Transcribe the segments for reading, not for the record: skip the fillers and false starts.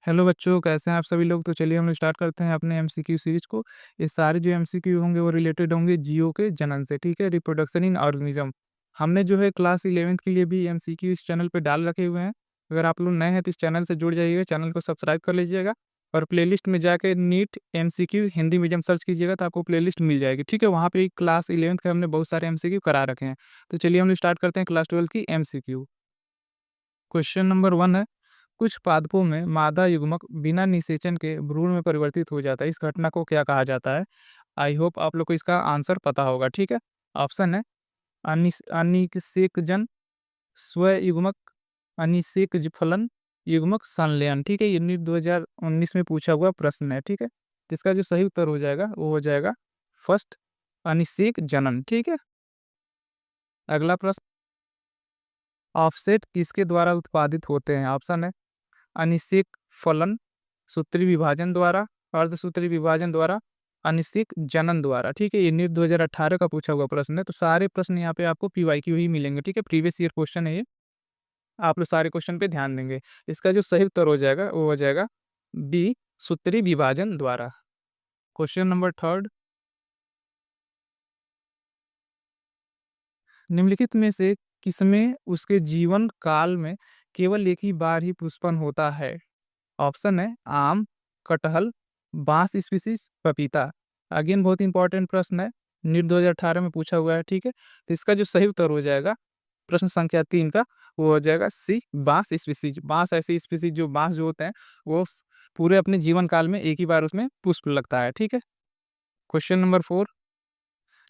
Hello बच्चों, कैसे हैं आप सभी लोग? तो चलिए हम लोग स्टार्ट करते हैं अपने एमसीक्यू सीरीज को। ये सारे जो एमसीक्यू होंगे वो रिलेटेड होंगे जियो के जनन से, ठीक है? Reproduction in organism. हमने जो है क्लास 11th के लिए भी एमसीक्यू इस चैनल पे डाल रखे हुए हैं। अगर आप लोग नए हैं तो इस चैनल से जुड़ जाइएगा, चैनल को सब्सक्राइब कर लीजिएगा और प्लेलिस्ट में जाके NEET MCQ Hindi medium search कीजिएगा तो आपको प्लेलिस्ट मिल जाएगी, ठीक है? वहाँ पे क्लास 11th के हमने बहुत सारे एमसीक्यू करा रखे हैं। तो चलिए हम लोग स्टार्ट करते हैं क्लास 12 की एमसीक्यू। क्वेश्चन नंबर 1 है, कुछ पादपों में मादा युग्मक बिना निषेचन के भ्रूण में परिवर्तित हो जाता है। इस घटना को क्या कहा जाता है? आई होप आप लोग को इसका आंसर पता होगा, ठीक है? ऑप्शन है अनिषेकजन, स्वयुग्मक, अनिषेकज फलन, युग्मक संलयन, ठीक है? ये नीट 2019 में पूछा हुआ प्रश्न है, ठीक है? तो इसका जो सही उत्तर हो जाएगा वो हो जाएगा फर्स्ट, अनिषेक जनन, ठीक है? अगला प्रश्न, ऑफसेट किसके द्वारा उत्पादित होते हैं? ऑप्शन है अनिषेक फलन, सूत्री विभाजन द्वारा, अर्धसूत्री विभाजन द्वारा, अनिषेक जनन द्वारा, ठीक है? ये नीट 2018 का पूछा हुआ प्रश्न है। तो सारे प्रश्न यहाँ पे आपको पीवाईक्यू ही मिलेंगे, ठीक है? प्रीवियस ईयर क्वेश्चन है ये। आप लोग सारे क्वेश्चन पे ध्यान देंगे। इसका जो सही उत्तर हो जाएगा वो हो जाएगा बी, सूत्री विभाजन द्वारा। क्वेश्चन नंबर थर्ड, निम्नलिखित में से किसमें उसके जीवन काल में केवल एक ही बार ही पुष्पन होता है? ऑप्शन है आम, कटहल, बांस स्पीसीज, पपीता। अगेन बहुत इंपॉर्टेंट प्रश्न है, नीट 2018 में पूछा हुआ है, ठीक है? तो इसका जो सही उत्तर हो जाएगा प्रश्न संख्या 3 का, वो हो जाएगा सी, बांस स्पीसीज। बांस ऐसी स्पीसीज जो बांस जो होते हैं वो पूरे अपने जीवन काल में एक ही बार उसमें पुष्प लगता है, ठीक है? क्वेश्चन नंबर 4,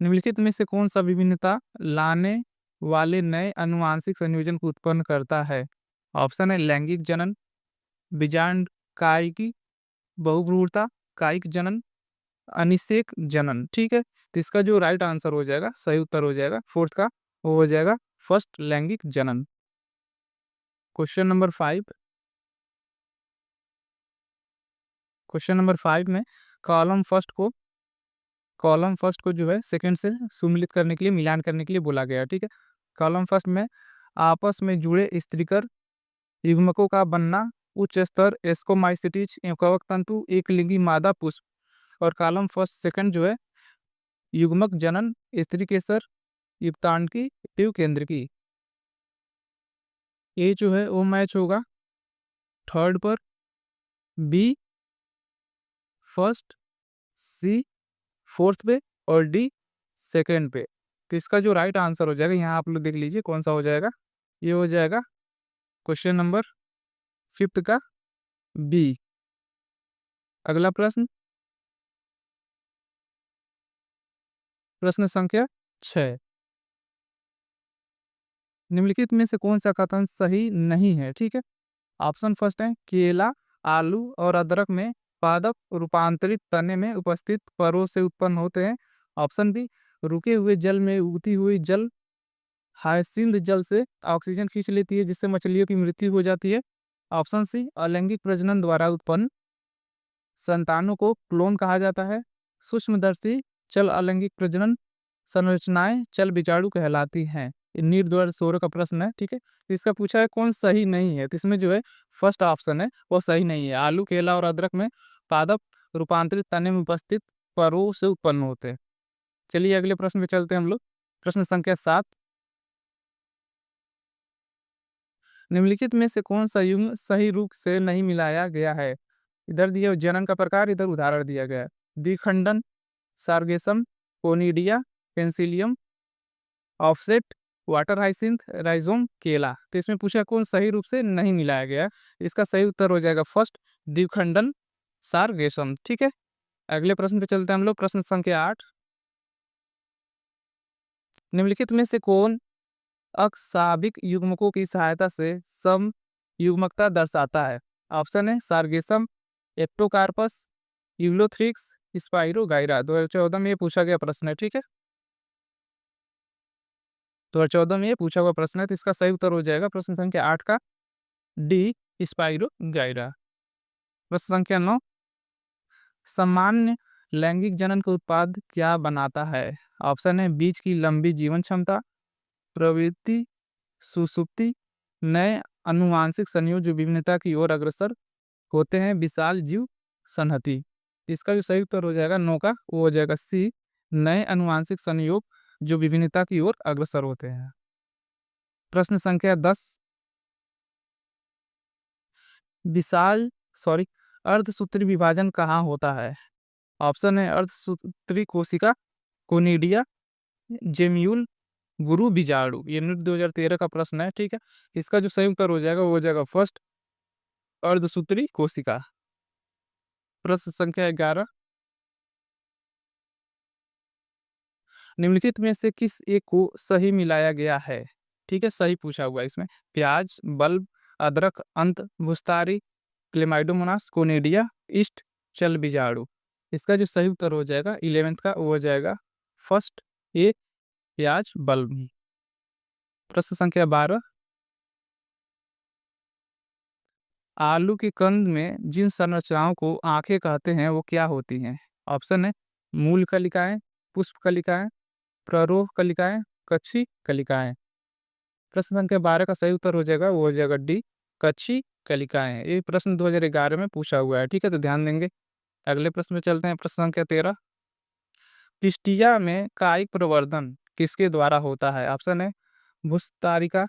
निम्नलिखित में से कौन सा विभिन्नता लाने वाले नए अनुवांशिक संयोजन को उत्पन्न करता है? ऑप्शन है लैंगिक जनन, बीजांड कायिकी, बहुभ्रूणता, कायिक जनन, अनिषेक जनन, ठीक है? तो इसका जो राइट आंसर हो जाएगा, सही उत्तर हो जाएगा फोर्थ का, वो हो जाएगा फर्स्ट, लैंगिक जनन। क्वेश्चन नंबर 5, क्वेश्चन नंबर 5 में कॉलम फर्स्ट को कॉलम फर्स्ट को जो है सेकंड से सुमिलित करने के लिए, मिलान करने के लिए बोला गया है, ठीक है? कॉलम फर्स्ट में आपस में जुड़े स्त्रीकर युग्मकों का बनना, उच्च स्तर एस्कोमाइसिटीज कवक तंतु, एक लिंगी मादा पुष्प। और कॉलम फर्स्ट सेकंड जो है युग्मक जनन, स्त्री केसर, युक्तांड की, ट्यूब केंद्र की। ए जो है वो मैच होगा थर्ड पर, बी फर्स्ट, सी फोर्थ पे और डी सेकंड पे। तो इसका जो राइट आंसर हो जाएगा, यहाँ आप लोग देख लीजिए कौन सा हो जाएगा। ये हो जाएगा क्वेश्चन नंबर फिफ्थ का बी। अगला प्रश्न, प्रश्न संख्या 6, निम्नलिखित में से कौन सा कथन सही नहीं है? ठीक है, ऑप्शन फर्स्ट है केला, आलू और अदरक में पादप रूपांतरित तने में उपस्थित परों से उत्पन्न होते हैं। ऑप्शन बी, रुके हुए जल में उगती हुई जल हायसिंथ जल से ऑक्सीजन खींच लेती है जिससे मछलियों की मृत्यु हो जाती है। ऑप्शन सी, अलैंगिक प्रजनन द्वारा उत्पन्न संतानों को क्लोन कहा जाता है। सूक्ष्मदर्शी चल अलैंगिक प्रजनन संरचनाएं चल विजाणु कहलाती हैं। ये नीट 2016 का प्रश्न है, ठीक है? तो इसका पूछा है कौन सही नहीं है, तो इसमें जो है फर्स्ट ऑप्शन है वो सही नहीं है। आलू, केला और अदरक में पादप रूपांतरित तने में उपस्थित परों से उत्पन्न होते हैं। चलिए अगले प्रश्न पे चलते हैं हम लोग। प्रश्न संख्या 7, निम्नलिखित में से कौन सा युग्म सही रूप से नहीं मिलाया गया है? इधर दिया जनन का प्रकार, इधर उदाहरण दिया गया है। द्विखंडन, sargassum, conidia, penicillium, offset, water hyacinth, rhizome, केला। तो इसमें पूछा कौन सही रूप से नहीं मिलाया गया। इसका सही उत्तर हो जाएगा फर्स्ट, द्विखंडन सार्गेसम, ठीक है? अगले प्रश्न पे चलते हैं हम लोग। प्रश्न संख्या 8, निम्नलिखित में से कौन अकशाबिक युग्मकों की सहायता से सम युग्मकता दर्शाता है? ऑप्शन है सार्गेसम, एक्टोकार्पस, यूलोथ्रिक्स, स्पाइरोगाइरा। 2014 में ये पूछा गया प्रश्न है, ठीक है? 2014 में ये पूछा हुआ प्रश्न है, तो इसका सही उत्तर हो जाएगा प्रश्न संख्या 8 का डी, स्पाइरोगाइरा। प्रश्न संख्या 9, सामान्य लैंगिक जनन का उत्पाद क्या बनाता है? ऑप्शन है बीज की लंबी जीवन क्षमता, प्रवृत्ति, सुसुप्ति, नए अनुवांशिक संयोग जो विभिन्नता की ओर अग्रसर होते हैं विशाल जीव संहति। इसका जो सही उत्तर हो जाएगा 9 का, वो हो जाएगा सी, नए अनुवांशिक संयोग जो विभिन्नता की ओर अग्रसर होते हैं। प्रश्न संख्या 10, विशाल सॉरी अर्धसूत्री विभाजन कहाँ होता है? ऑप्शन है अर्धसूत्री कोशिका, कोनिडिया, जेम्यूल, गुरु बीजाणु। ये नीट 2013 का प्रश्न है, ठीक है। इसका जो सही उत्तर हो जाएगा वो हो जाएगा फर्स्ट, अर्धसूत्री कोशिका। प्रश्न संख्या 11, निम्नलिखित में से किस एक को सही मिलाया गया है? ठीक है, सही पूछा हुआ है इसमें। प्याज, बल्ब, अदरक, अंत, भुस्तारी, क्लेमाइडोमोनास, कोनिडिया, ईस्ट, चल बीजाणु। इसका जो सही उत्तर हो जाएगा 11th का, वो हो जाएगा फर्स्ट ए, प्याज, बल्ब। प्रश्न संख्या 12, आलू के कंद में जिन संरचनाओं को आंखें कहते हैं वो क्या होती हैं? ऑप्शन है मूल कलिकाएं, पुष्प कलिकाएं, प्ररोह कलिकाएं, कच्ची कलिकाएं। प्रश्न संख्या 12 का सही उत्तर हो जाएगा, वो हो जाएगा डी, कच्ची कलिकाएं। ये प्रश्न 2011 में पूछा हुआ है, ठीक है, तो ध्यान देंगे। अगले प्रश्न में चलते हैं। प्रश्न संख्या 13, पिस्टिया में कायिक प्रवर्धन किसके द्वारा होता है? ऑप्शन है भूस्तारिका,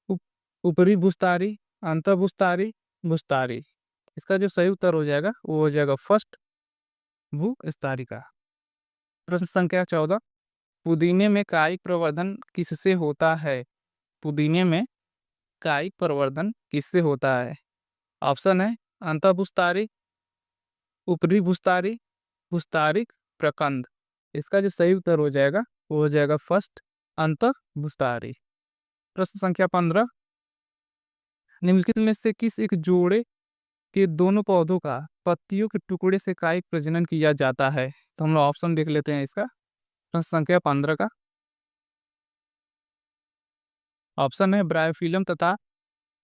उप, ऊपरी भूस्तारी, अंतर भूस्तारी, भूस्तारी। इसका जो सही उत्तर हो जाएगा वो हो जाएगा फर्स्ट, भूस्तारिका। प्रश्न संख्या 14, पुदीने में कायिक प्रवर्धन किससे होता है? पुदीने में कायिक प्रवर्धन किससे होता है? ऑप्शन है अंतःभूस्तारी, ऊपरी भूस्तारी, भूस्तारिक, प्रकंद। इसका जो सही उत्तर हो जाएगा वो हो जाएगा फर्स्ट, अंतःभूस्तारी। प्रश्न संख्या 15, निम्नलिखित में से किस एक जोड़े के दोनों पौधों का पत्तियों के टुकड़े से कायिक प्रजनन किया जाता है? तो हम लोग ऑप्शन देख लेते हैं इसका। प्रश्न संख्या 15 का ऑप्शन है ब्रायोफिलम तथा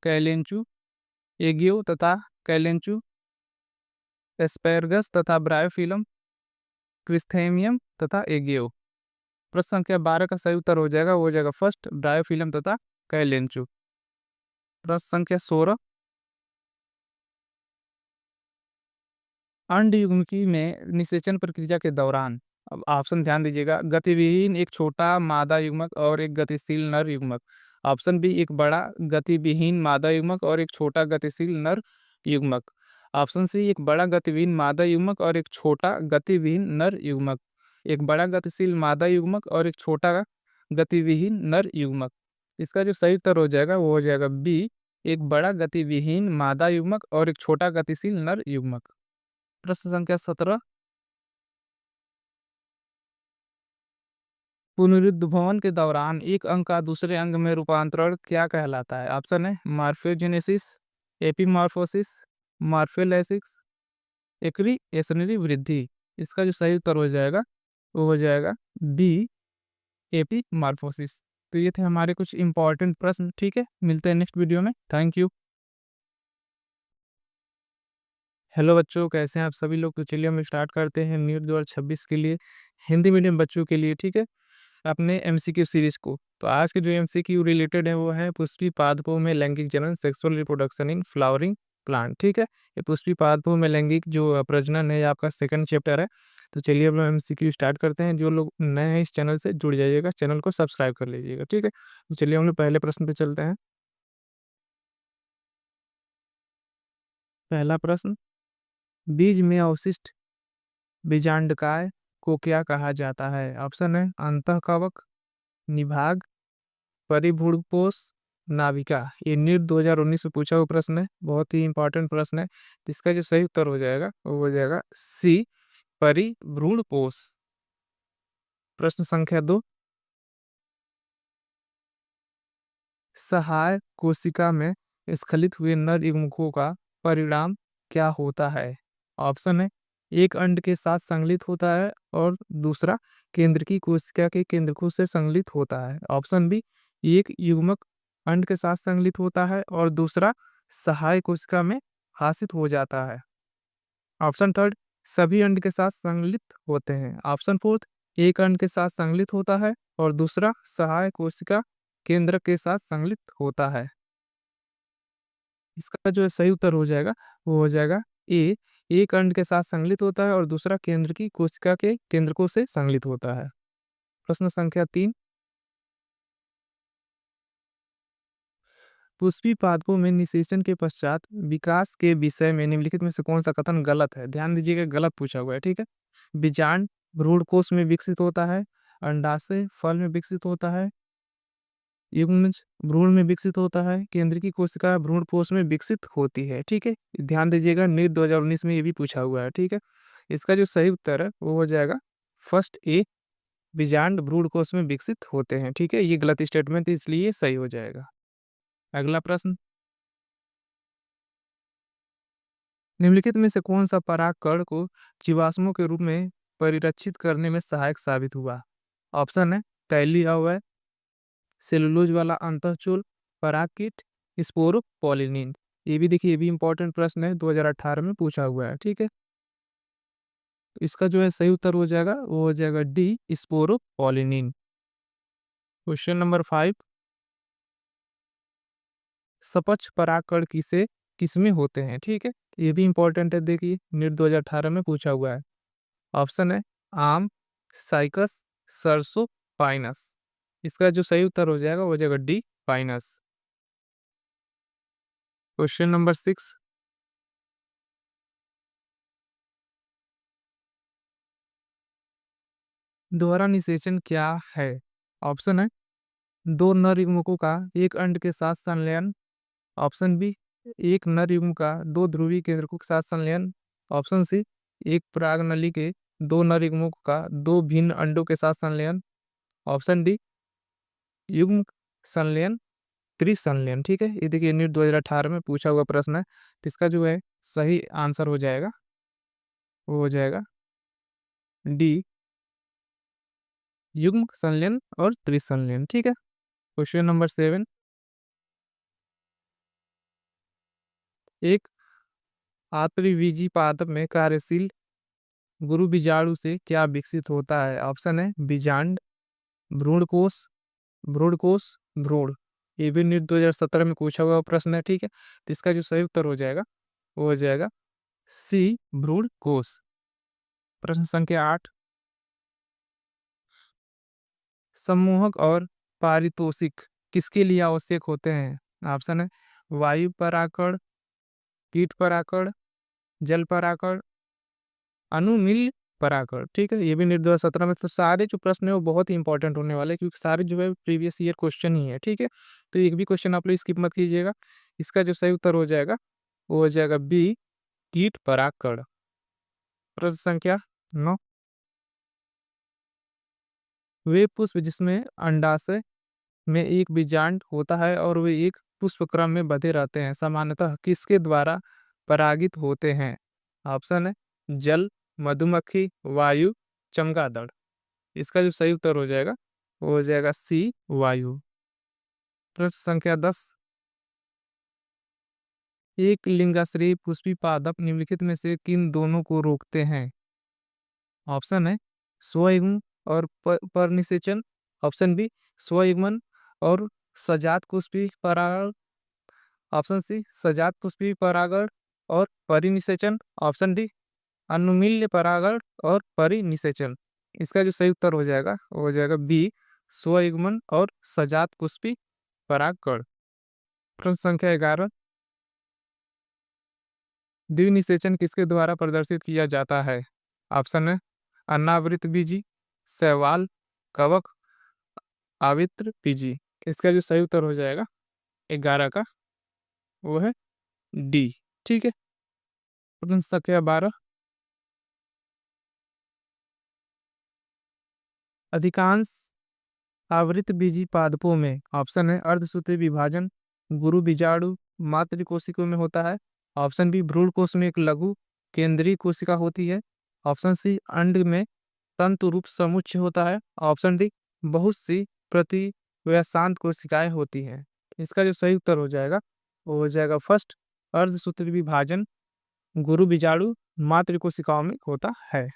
कैलेंचू, एगियो तथा कैलेंचू, एस्पेरगस तथा ब्रायोफिलम, क्रिस्थेमियम तथा एगियो। प्रश्न संख्या 12 का सही उत्तर हो जाएगा, वो हो जाएगा फर्स्ट, ब्रायोफिलम तथा कैलेंचू। प्रश्न संख्या 16, अंडयुग्मकी में निषेचन प्रक्रिया के दौरान, अब ऑप्शन ध्यान दीजिएगा, गतिविहीन एक छोटा मादा युग्मक और एक गतिशील नर युग्मक। ऑप्शन बी, एक बड़ा गतिविहीन मादा युग्मक और एक छोटा गतिशील नर युग्मक। ऑप्शन सी, एक बड़ा गतिविहीन मादा युग्मक और एक छोटा गतिविहीन नर युग्मक। एक बड़ा गतिशील मादा युग्मक और एक छोटा गतिविहीन नर युग्मक। इसका जो सही उत्तर हो जाएगा वो हो जाएगा बी, एक बड़ा गतिविहीन मादा युग्मक और एक छोटा गतिशील नर युग्मक। प्रश्न संख्या 17, पुनरुद्भवन के दौरान एक अंग का दूसरे अंग में रूपांतरण क्या कहलाता है? ऑप्शन है मॉर्फोजेनेसिस, एपीमॉर्फोसिस, मॉर्फोलेसिस, एक्रिएशनरी वृद्धि। इसका जो सही उत्तर हो जाएगा वो हो जाएगा बी, एपीमॉर्फोसिस। तो ये थे हमारे कुछ इंपॉर्टेंट प्रश्न, ठीक है। मिलते हैं नेक्स्ट वीडियो में। Thank you. हेलो बच्चों, कैसे हैं आप सभी लोग? तो चलिए हम स्टार्ट करते हैं नीट 2026 के लिए हिंदी मीडियम बच्चों के लिए, ठीक है, अपने एमसीक्यू सीरीज को। तो आज के जो एमसीक्यू रिलेटेड है वो है पुष्पी पादपों में लैंगिक जनन, sexual reproduction in flowering plant, ठीक है। ये पुष्पी पादपों में लैंगिक जो प्रजनन है, आपका सेकंड चैप्टर है। तो चलिए अब हम एमसीक्यू स्टार्ट करते हैं। जो लोग नए हैं इस चैनल से जुड़ जाइएगा, चैनल को सब्सक्राइब कर लीजिएगा, ठीक है। तो चलिए हम लोग पहले प्रश्न पे चलते हैं। पहला प्रश्न, बीज में अवशिष्ट बीजांडकाय को क्या कहा जाता है? ऑप्शन है अंतःकवक, निभाग, परिभूडकोश, नाभिका। ये नीट 2019 में पूछा हुआ प्रश्न है, बहुत ही इंपॉर्टेंट प्रश्न है। तो इसका जो सही उत्तर हो जाएगा वो हो जाएगा सी, परिभ्रूणकोश। प्रश्न संख्या 2, सहायक कोशिका में स्खलित हुए नर युग्मकों का परिणाम क्या होता है? ऑप्शन है एक अंड के साथ संगलित होता है और दूसरा केंद्रकी कोशिका के केंद्रकों से संगलित होता है। ऑप्शन बी, एक युग्मक अंड के साथ संगलित होता है और दूसरा सहायक कोशिका में हासित हो जाता है। ऑप्शन थर्ड, सभी अंड के साथ संगलित होते हैं। ऑप्शन फोर्थ, एक अंड के साथ संगलित होता है और दूसरा सहायक कोशिका केंद्र के साथ संगलित होता है। इसका जो है सही उत्तर हो जाएगा, वो हो जाएगा ए। एक अंड के साथ संगलित होता है और दूसरा केंद्र की कोशिका के केंद्रकों से संगलित होता है। प्रश्न संख्या 3, पुष्पी पादपों में निषेचन के पश्चात विकास के विषय में निम्नलिखित में से कौन सा कथन गलत है? ध्यान दीजिएगा, गलत पूछा हुआ है, ठीक है। बीजांड भ्रूणकोश में विकसित होता है, अंडाशय फल में विकसित होता है, युग्मज भ्रूण में विकसित होता है, केंद्रीय कोशिका भ्रूणपोष में विकसित होती है, ठीक है। ध्यान दीजिएगा, नीट 2019 में ये भी पूछा हुआ है, ठीक है। इसका जो सही उत्तर है वो हो जाएगा फर्स्ट ए, बीजांड भ्रूणकोश में विकसित होते हैं, ठीक है। ये गलत स्टेटमेंट, इसलिए सही हो जाएगा। अगला प्रश्न, निम्नलिखित में से कौन सा परागकण को जीवाश्मों के रूप में परिरक्षित करने में सहायक साबित हुआ? ऑप्शन है तैलीय अवयव, सेलुलोज वाला अंतःचूल, परागकीट, स्पोरोपोलिनिन। ये भी देखिए, ये भी इंपॉर्टेंट प्रश्न है, 2018 में पूछा हुआ है, ठीक है। तो इसका जो है सही उत्तर हो जाएगा, वो हो जाएगा डी, स्पोरोपोलिनिन। क्वेश्चन नंबर 5, सपक्ष परागकण किसमें होते हैं, ठीक है। ये भी इंपॉर्टेंट है, देखिए नीट 2018 में पूछा हुआ है। ऑप्शन है आम, साइकस, सरसों, पाइनस। इसका जो सही उत्तर हो जाएगा वो हो जाएगा डी, पाइनस। क्वेश्चन नंबर 6, दोहरा निषेचन क्या है? ऑप्शन है दो नर युग्मकों का एक अंड के साथ संलयन। ऑप्शन बी, एक नर युग्म का दो ध्रुवीय केंद्रकों के साथ संलयन। ऑप्शन सी, एक परागनली के दो नर युग्मों का दो भिन्न अंडों के साथ संलयन। ऑप्शन डी, युग्म संलयन, त्रिसंलयन, ठीक है। ये देखिए नीट 2018 में पूछा हुआ प्रश्न है, तो इसका जो है सही आंसर हो जाएगा, वो हो जाएगा डी, युग्म संलयन और त्रिसंलयन, ठीक है। क्वेश्चन नंबर 7, एक आत्रिबीजी पादप में कार्यशील गुरु बीजाणु से क्या विकसित होता है? ऑप्शन है बीजांड, भ्रूणकोश, भ्रूणकोश, भ्रूण। ये भी नीट 2017 में पूछा हुआ प्रश्न है, ठीक है। तो इसका जो सही उत्तर हो जाएगा वो हो जाएगा सी, भ्रूणकोश। प्रश्न संख्या 8, सम्मोहक और पारितोषिक किसके लिए आवश्यक होते हैं? ऑप्शन है वायु परागकण, कीट परागकण, जल परागकण, अनुमील परागकण, ठीक है। ये भी नीट 2017 में, तो सारे जो प्रश्न है वो बहुत ही इंपॉर्टेंट होने वाले हैं, क्योंकि सारे जो है प्रीवियस ईयर क्वेश्चन ही है, ठीक है। तो एक भी क्वेश्चन आप लोग स्किप मत कीजिएगा। इसका जो सही उत्तर हो जाएगा वो हो जाएगा बी, कीट परागकण। प्रश्न संख्या 9, वे पुष्प जिसमें अंडाशय में एक बीजांड होता है और वे एक पुष्पक्रम में बंधे रहते हैं, सामान्यतः किसके द्वारा परागित होते हैं? ऑप्शन है जल, मधुमक्खी, वायु, चमगादड़। इसका जो सही उत्तर हो जाएगा वो हो जाएगा सी, वायु। प्रश्न संख्या 10, एक लिंगाश्रयी पुष्पी पादप निम्नलिखित में से किन दोनों को रोकते हैं? ऑप्शन है स्वयुग्म और परनिषेचन। ऑप्शन बी, स्वयुग्मन और सजात पुष्पी परागण। ऑप्शन सी, सजात पुष्पी परागण और परिनिषेचन। ऑप्शन डी, अनुमील्य परागण और परिनिषेचन। इसका जो सही उत्तर हो जाएगा वो हो जाएगा बी, स्वयुग्मन और सजात पुष्पी परागकण। प्रश्न संख्या 11, द्विनिषेचन किसके द्वारा प्रदर्शित किया जाता है? ऑप्शन है अनावृत बीजी, शैवाल, कवक, आवित्र बीजी। इसका जो सही उत्तर हो जाएगा 11 का, वो है डी, ठीक है। प्रश्न संख्या 12, अधिकांश आवृत बीजी पादपों में, ऑप्शन है अर्धसूत्री विभाजन, गुरु बीजाणु मातृ कोशिका में होता है। ऑप्शन बी, भ्रूण कोश में एक लघु केंद्रीय कोशिका होती है। ऑप्शन सी, अंड में तंतु रूप समुच्चय होता है। ऑप्शन डी, बहुत सी प्रतिव्यासांत कोशिकाएं होती हैं। इसका जो सही उत्तर हो जाएगा वो हो जाएगा फर्स्ट, अर्धसूत्री विभाजन गुरु बीजाणु मातृ कोशिकाओं में होता है।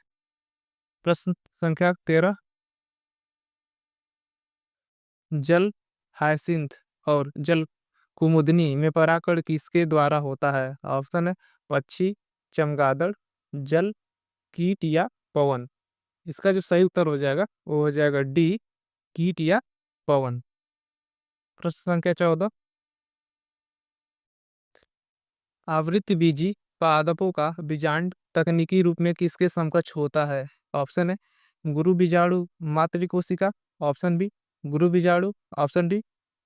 प्रश्न संख्या 13, जल हायसिंथ और जल कुमुदनी में परागकण किसके द्वारा होता है? ऑप्शन है पक्षी, चमगादड़, जल, कीट या पवन। इसका जो सही उत्तर हो जाएगा वो हो जाएगा डी, कीट या पवन। प्रश्न संख्या 14, आवृतबीजी पादपों का बीजांड तकनीकी रूप में किसके समकक्ष होता है? ऑप्शन है गुरु बीजाणु मातृकोशिका, ऑप्शन बी गुरु बीजाणु, ऑप्शन डी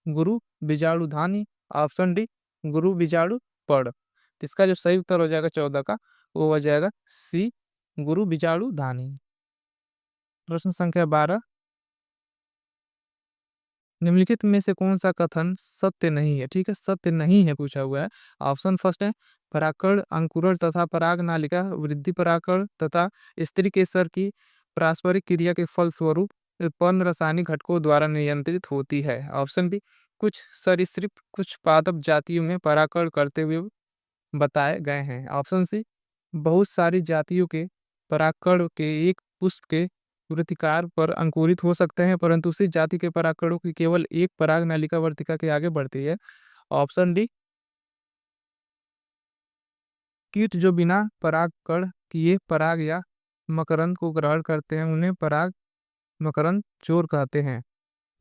गुरु बीजाणु धानी, ऑप्शन डी गुरु बीजाणु पर्ण। तो इसका जो सही उत्तर हो जाएगा 14 का वो हो जाएगा सी, गुरु बीजाणु धानी। प्रश्न संख्या 12, निम्नलिखित में से कौन सा कथन सत्य नहीं है? ठीक है, सत्य नहीं है पूछा हुआ है। ऑप्शन फर्स्ट है परागकण अंकुरण तथा पराग नालिका वृद्धि परागकण तथा स्त्री केसर की पारस्परिक क्रिया के फलस्वरूप उत्पन्न रासायनिक घटकों द्वारा नियंत्रित होती है। ऑप्शन बी कुछ सरीसृप कुछ पादप जातियों में परागकण करते हुए बताए गए हैं। ऑप्शन सी बहुत सारी जातियों के परागकण के एक पुष्प के वृत्तिकार पर अंकुरित हो सकते हैं परंतु उसी जाति के परागकणों की केवल एक पराग नालिका वर्तिका के आगे बढ़ती है। ऑप्शन डी कीट जो बिना परागकण किए पराग या मकरंद को ग्रहण करते हैं उन्हें पराग मकरंद चोर कहते हैं।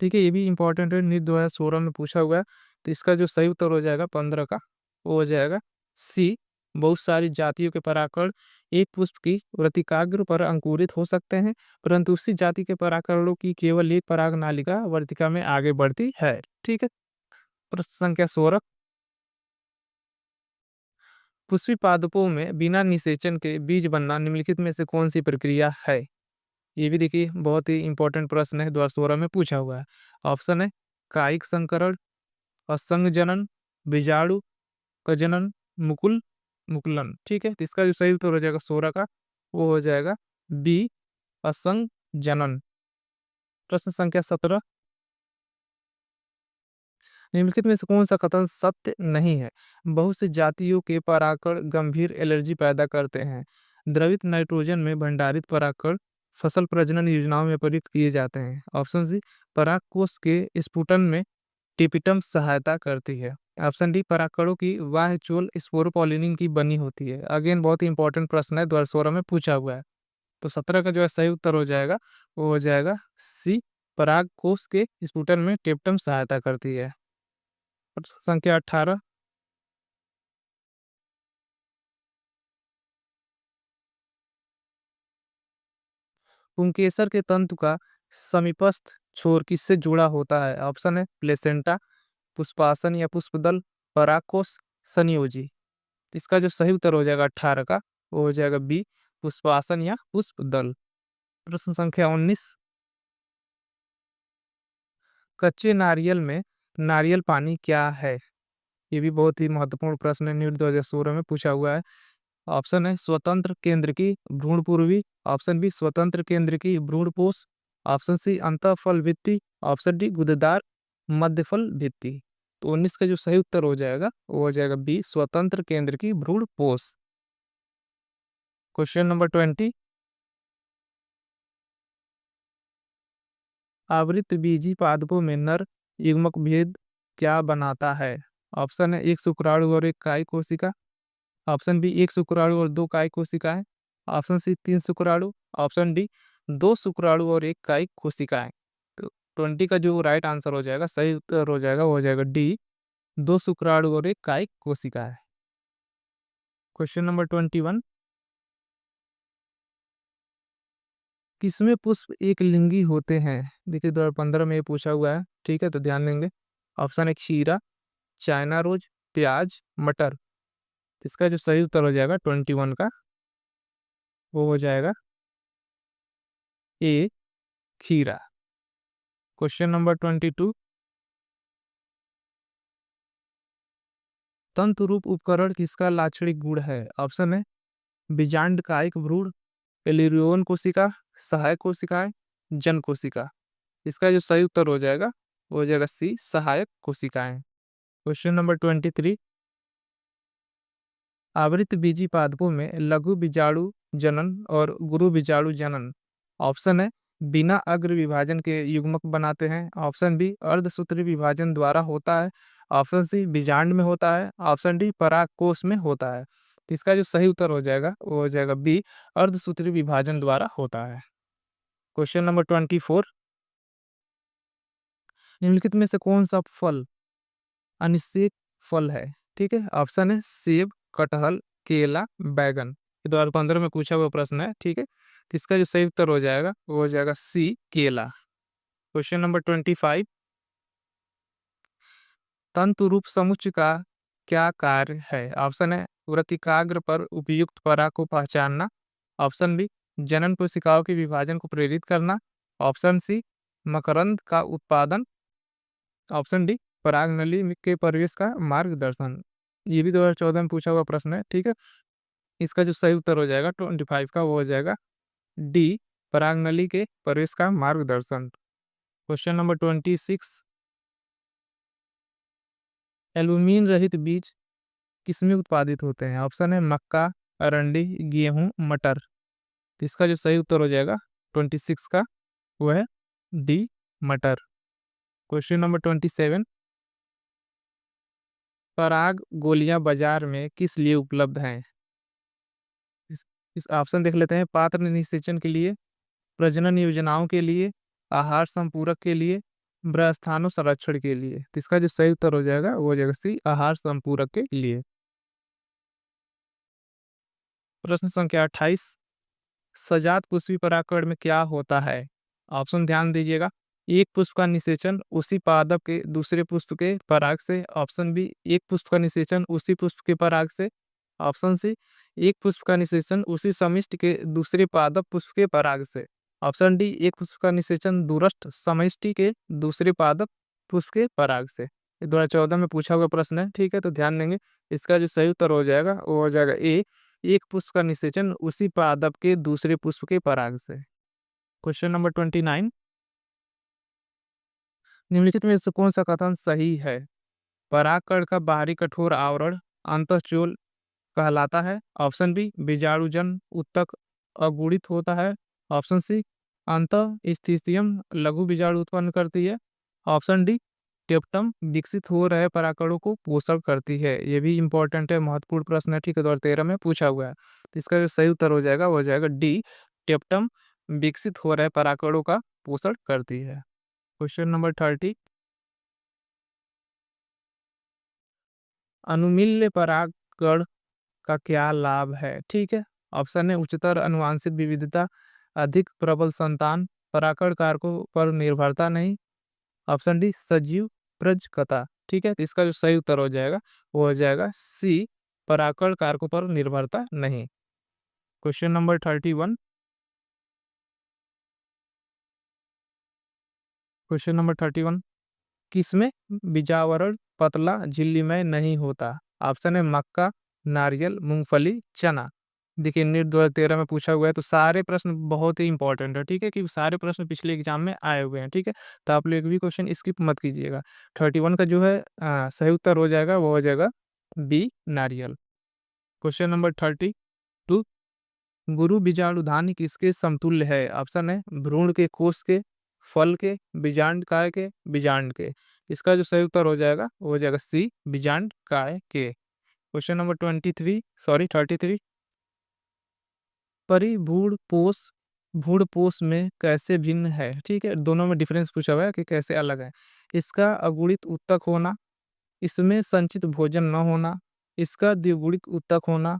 ठीक है, ये भी इंपॉर्टेंट है, नीट 2016 में पूछा हुआ है। तो इसका जो सही उत्तर हो जाएगा 15 का वो हो जाएगा सी, बहुत सारी जातियों के परागकण एक पुष्प की वर्तिकाग्र पर अंकुरित हो सकते हैं परंतु उसी जाति के परागकणों की केवल एक पराग नालिका वर्तिका में आगे बढ़ती है। ठीक है, प्रश्न संख्या 16, पुष्पी पादपों में बिना निषेचन के बीज बनना निम्नलिखित में से कौन सी प्रक्रिया है? ये भी देखिए बहुत ही इंपॉर्टेंट प्रश्न है, 2016 में पूछा हुआ है। ऑप्शन है कायिक संकरण, असंग जनन, बीजाणु प्रजनन, मुकुल मुकुलन। ठीक है, तो इसका जो सही उत्तर हो जाएगा 16 का वो हो जाएगा बी, असंग जनन। प्रश्न संख्या 17, निम्नलिखित में से कौन सा कथन सत्य नहीं है? बहुत सी जातियों के परागकण गंभीर एलर्जी पैदा करते हैं। द्रवित नाइट्रोजन में भंडारित परागकण फसल प्रजनन योजनाओं में प्रयुक्त किए जाते हैं। ऑप्शन सी परागकोश के स्फुटन में टिपिटम सहायता करती है। ऑप्शन डी परागकणों की बाह्य चोल स्पोरोपोलिनिन की बनी होती है। अगेन बहुत ही इंपॉर्टेंट प्रश्न है, 2016 में पूछा हुआ है। तो 17 का जो है सही उत्तर हो जाएगा वो हो जाएगा सी, परागकोश के स्फुटन में टिपिटम सहायता करती है। प्रश्न संख्या 18, पुंकेसर के तंतु का समीपस्थ छोर किससे जुड़ा होता है? ऑप्शन है प्लेसेंटा, पुष्पासन या पुष्पदल, परागकोश, संयोजी। इसका जो सही उत्तर हो जाएगा 18 का वो हो जाएगा बी, पुष्पासन या पुष्पदल। प्रश्न संख्या 19, कच्चे नारियल में नारियल पानी क्या है? ये भी बहुत ही महत्वपूर्ण प्रश्न है, नीट 2016 में पूछा हुआ है। ऑप्शन है स्वतंत्र केंद्र की भ्रूणपूर्वी, ऑप्शन बी स्वतंत्र केंद्र की भ्रूणपोष, ऑप्शन सी अंतःफल भित्ति, ऑप्शन डी गुदेदार मध्यफल भित्ति। तो 19 का जो सही उत्तर हो जाएगा वो हो जाएगा बी, स्वतंत्र केंद्र की भ्रूणपोष। क्वेश्चन नंबर 20, आवृतबीजी पादपों में नर युग्मक भेद क्या बनाता है? ऑप्शन है एक शुक्राणु और एक कायिक कोशिका, ऑप्शन बी एक शुक्राणु और दो कायिक कोशिकाएं, ऑप्शन सी तीन शुक्राणु, ऑप्शन डी दो शुक्राणु और एक कायिक कोशिकाएं। तो 20 का जो राइट आंसर हो जाएगा, सही उत्तर हो जाएगा वो हो जाएगा डी, दो शुक्राणु और एक कायिक कोशिका है। क्वेश्चन नंबर 21, किसमें पुष्प एक लिंगी होते हैं? देखिए 2015 में ये पूछा हुआ है। ठीक है, तो ध्यान देंगे। ऑप्शन है खीरा, चाइना रोज, प्याज, मटर। तो इसका जो सही उत्तर हो जाएगा 21 का वो हो जाएगा ए, खीरा। क्वेश्चन नंबर 22, तंतु रूप उपकरण किसका लाक्षणिक गुण है? ऑप्शन है बीजांड कायिक भ्रूण, एलिरियोन कोशिका, सहायक कोशिकाएं, जन कोशिका। इसका जो सही उत्तर हो जाएगा वो हो जाएगा सी, सहायक कोशिकाएं। क्वेश्चन नंबर 23, आवृत बीजी पादपों में लघु बीजाणु जनन और गुरु बीजाणु जनन ऑप्शन है बिना अग्र विभाजन के युग्मक बनाते हैं, ऑप्शन बी अर्धसूत्री विभाजन द्वारा होता है, ऑप्शन सी बीजांड में होता है, ऑप्शन डी परागकोश में होता है। तो इसका जो सही उत्तर हो जाएगा वो हो जाएगा बी, अर्धसूत्री विभाजन द्वारा होता है। क्वेश्चन नंबर 24, निम्नलिखित में से कौन सा फल अनिश्चित फल है? ठीक है, ऑप्शन है सेब, कटहल, केला, बैगन। ये 2015 में पूछा हुआ प्रश्न है। ठीक है, तो इसका जो सही उत्तर हो जाएगा वो हो जाएगा सी, केला। क्वेश्चन नंबर 25, तंतु रूप समुच्चय का क्या कार्य है? ऑप्शन है वृत्तिकाग्र पर उपयुक्त पराग को पहचानना, ऑप्शन बी जनन कोशिकाओं के विभाजन को प्रेरित करना, ऑप्शन सी मकरंद का उत्पादन, ऑप्शन डी परागनली के प्रवेश का मार्गदर्शन। ये भी 2014 में पूछा हुआ प्रश्न है। ठीक है, इसका जो सही उत्तर हो जाएगा 25 का वो हो जाएगा डी, परागनली के प्रवेश का मार्गदर्शन। क्वेश्चन नंबर 26, एल्यूमीन रहित बीज किसमें उत्पादित होते हैं? ऑप्शन है मक्का, अरंडी, गेहूं, मटर। तो इसका जो सही उत्तर हो जाएगा 26 का वो है डी, मटर। क्वेश्चन नंबर 27, पराग गोलियां बाजार में किस लिए उपलब्ध हैं? इस इस ऑप्शन देख लेते हैं। पात्र निषेचन के लिए, प्रजनन योजनाओं के लिए, आहार संपूरक के लिए, ब्रस्थानु संरक्षण के लिए। तो इसका जो सही उत्तर हो जाएगा वो हो जाएगा सी, आहार संपूरक के लिए। प्रश्न संख्या 28, सजात पुष्पी परागकण में क्या होता है? ऑप्शन ध्यान दीजिएगा। एक पुष्प का निषेचन उसी पादप के दूसरे पुष्प के पराग से, ऑप्शन बी एक पुष्प का निषेचन उसी पुष्प के पराग से, ऑप्शन सी एक पुष्प का निषेचन उसी समिष्टि के दूसरे पादप पुष्प के पराग से, ऑप्शन डी एक पुष्प का निषेचन दूरस्थ समिष्टि के दूसरे पादप पुष्प के पराग से। ये 2014 में पूछा हुआ प्रश्न है। ठीक है, तो ध्यान देंगे। इसका जो सही उत्तर हो जाएगा वो हो जाएगा ए, एक पुष्प का निषेचन उसी पादप के दूसरे पुष्प के पराग से। क्वेश्चन नंबर 29, निम्नलिखित में से कौन सा कथन सही है? परागकण का बाहरी कठोर आवरण अंतःचूल कहलाता है, ऑप्शन बी बीजाणुजन उत्तक अगुणित होता है, ऑप्शन सी अंतः स्थितियम लघु बीजाणु उत्पन्न करती है, ऑप्शन डी टेप्टम विकसित हो रहे परागकणों को पोषण करती है। ये भी इंपॉर्टेंट है, महत्वपूर्ण प्रश्न है। ठीक है, 2013 में पूछा हुआ है। तो इसका जो सही उत्तर हो जाएगा वो हो जाएगा डी, टेप्टम विकसित हो रहे परागकणों का पोषण करती है। क्वेश्चन नंबर 30, अनुमील्य परागकण का क्या लाभ है? ठीक है, ऑप्शन है उच्चतर अनुवांशिक विविधता, अधिक प्रबल संतान, परागकण कारकों पर निर्भरता नहीं, ऑप्शन डी सजीव प्रजकता। ठीक है, तो इसका जो सही उत्तर हो जाएगा वो हो जाएगा सी, परागकण कारकों पर निर्भरता नहीं। क्वेश्चन नंबर 31, क्वेश्चन नंबर 31, किसमें बीजावरण पतला झिल्लीमय नहीं होता? ऑप्शन है मक्का, नारियल, मूंगफली, चना। देखिए नीट 2013 में पूछा हुआ है, तो सारे प्रश्न बहुत ही इंपॉर्टेंट है। ठीक है, कि सारे प्रश्न पिछले एग्जाम में आए हुए हैं। ठीक है, तो आप लोग एक भी क्वेश्चन स्किप मत कीजिएगा। 31 का जो है सही उत्तर हो जाएगा वो हो जाएगा बी, नारियल। क्वेश्चन नंबर 32, गुरु बीजाणुधानी किसके समतुल्य है? ऑप्शन है भ्रूण के कोष के, फल के, बीजांड काय के, बीजांड के। इसका जो सही उत्तर हो जाएगा वो हो जाएगा सी, बीजांड काय के। क्वेश्चन नंबर 33, परिभ्रूणपोष भ्रूणपोष में कैसे भिन्न है? ठीक है, दोनों में डिफरेंस पूछा हुआ है कि कैसे अलग है। इसका अगुणित उत्तक होना, इसमें संचित भोजन न होना, इसका द्विगुणित उत्तक होना,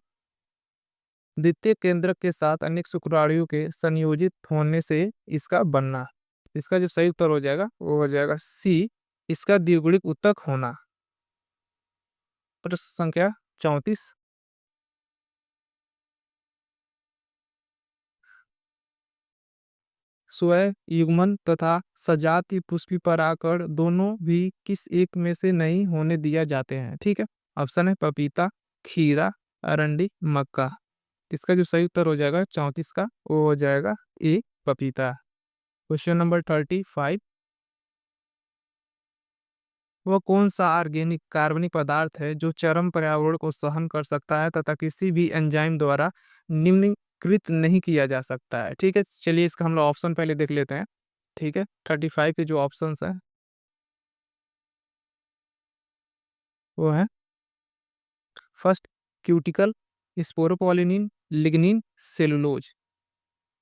द्वितीय केंद्रक के साथ अनेक शुक्राणुओं के संयोजित होने से इसका बनना। इसका जो सही उत्तर हो जाएगा वो हो जाएगा सी, इसका द्विगुणित उत्तक होना। प्रश्न संख्या 34, स्वयं युग्मन तथा सजातीय पुष्पी परागकण दोनों भी किस एक में से नहीं होने दिया जाते हैं? ठीक है, ऑप्शन है पपीता, खीरा, अरंडी, मक्का। इसका जो सही उत्तर हो जाएगा 34 का वो हो जाएगा ए, पपीता। क्वेश्चन नंबर 35, वह कौन सा ऑर्गेनिक कार्बनिक पदार्थ है जो चरम पर्यावरण को सहन कर सकता है तथा किसी भी एंजाइम द्वारा निम्नीकृत नहीं किया जा सकता है? ठीक है, चलिए इसका हम लोग ऑप्शन पहले देख लेते हैं। ठीक है, 35 के जो ऑप्शंस हैं वो है first cuticle, sporopollenin, lignin, cellulose.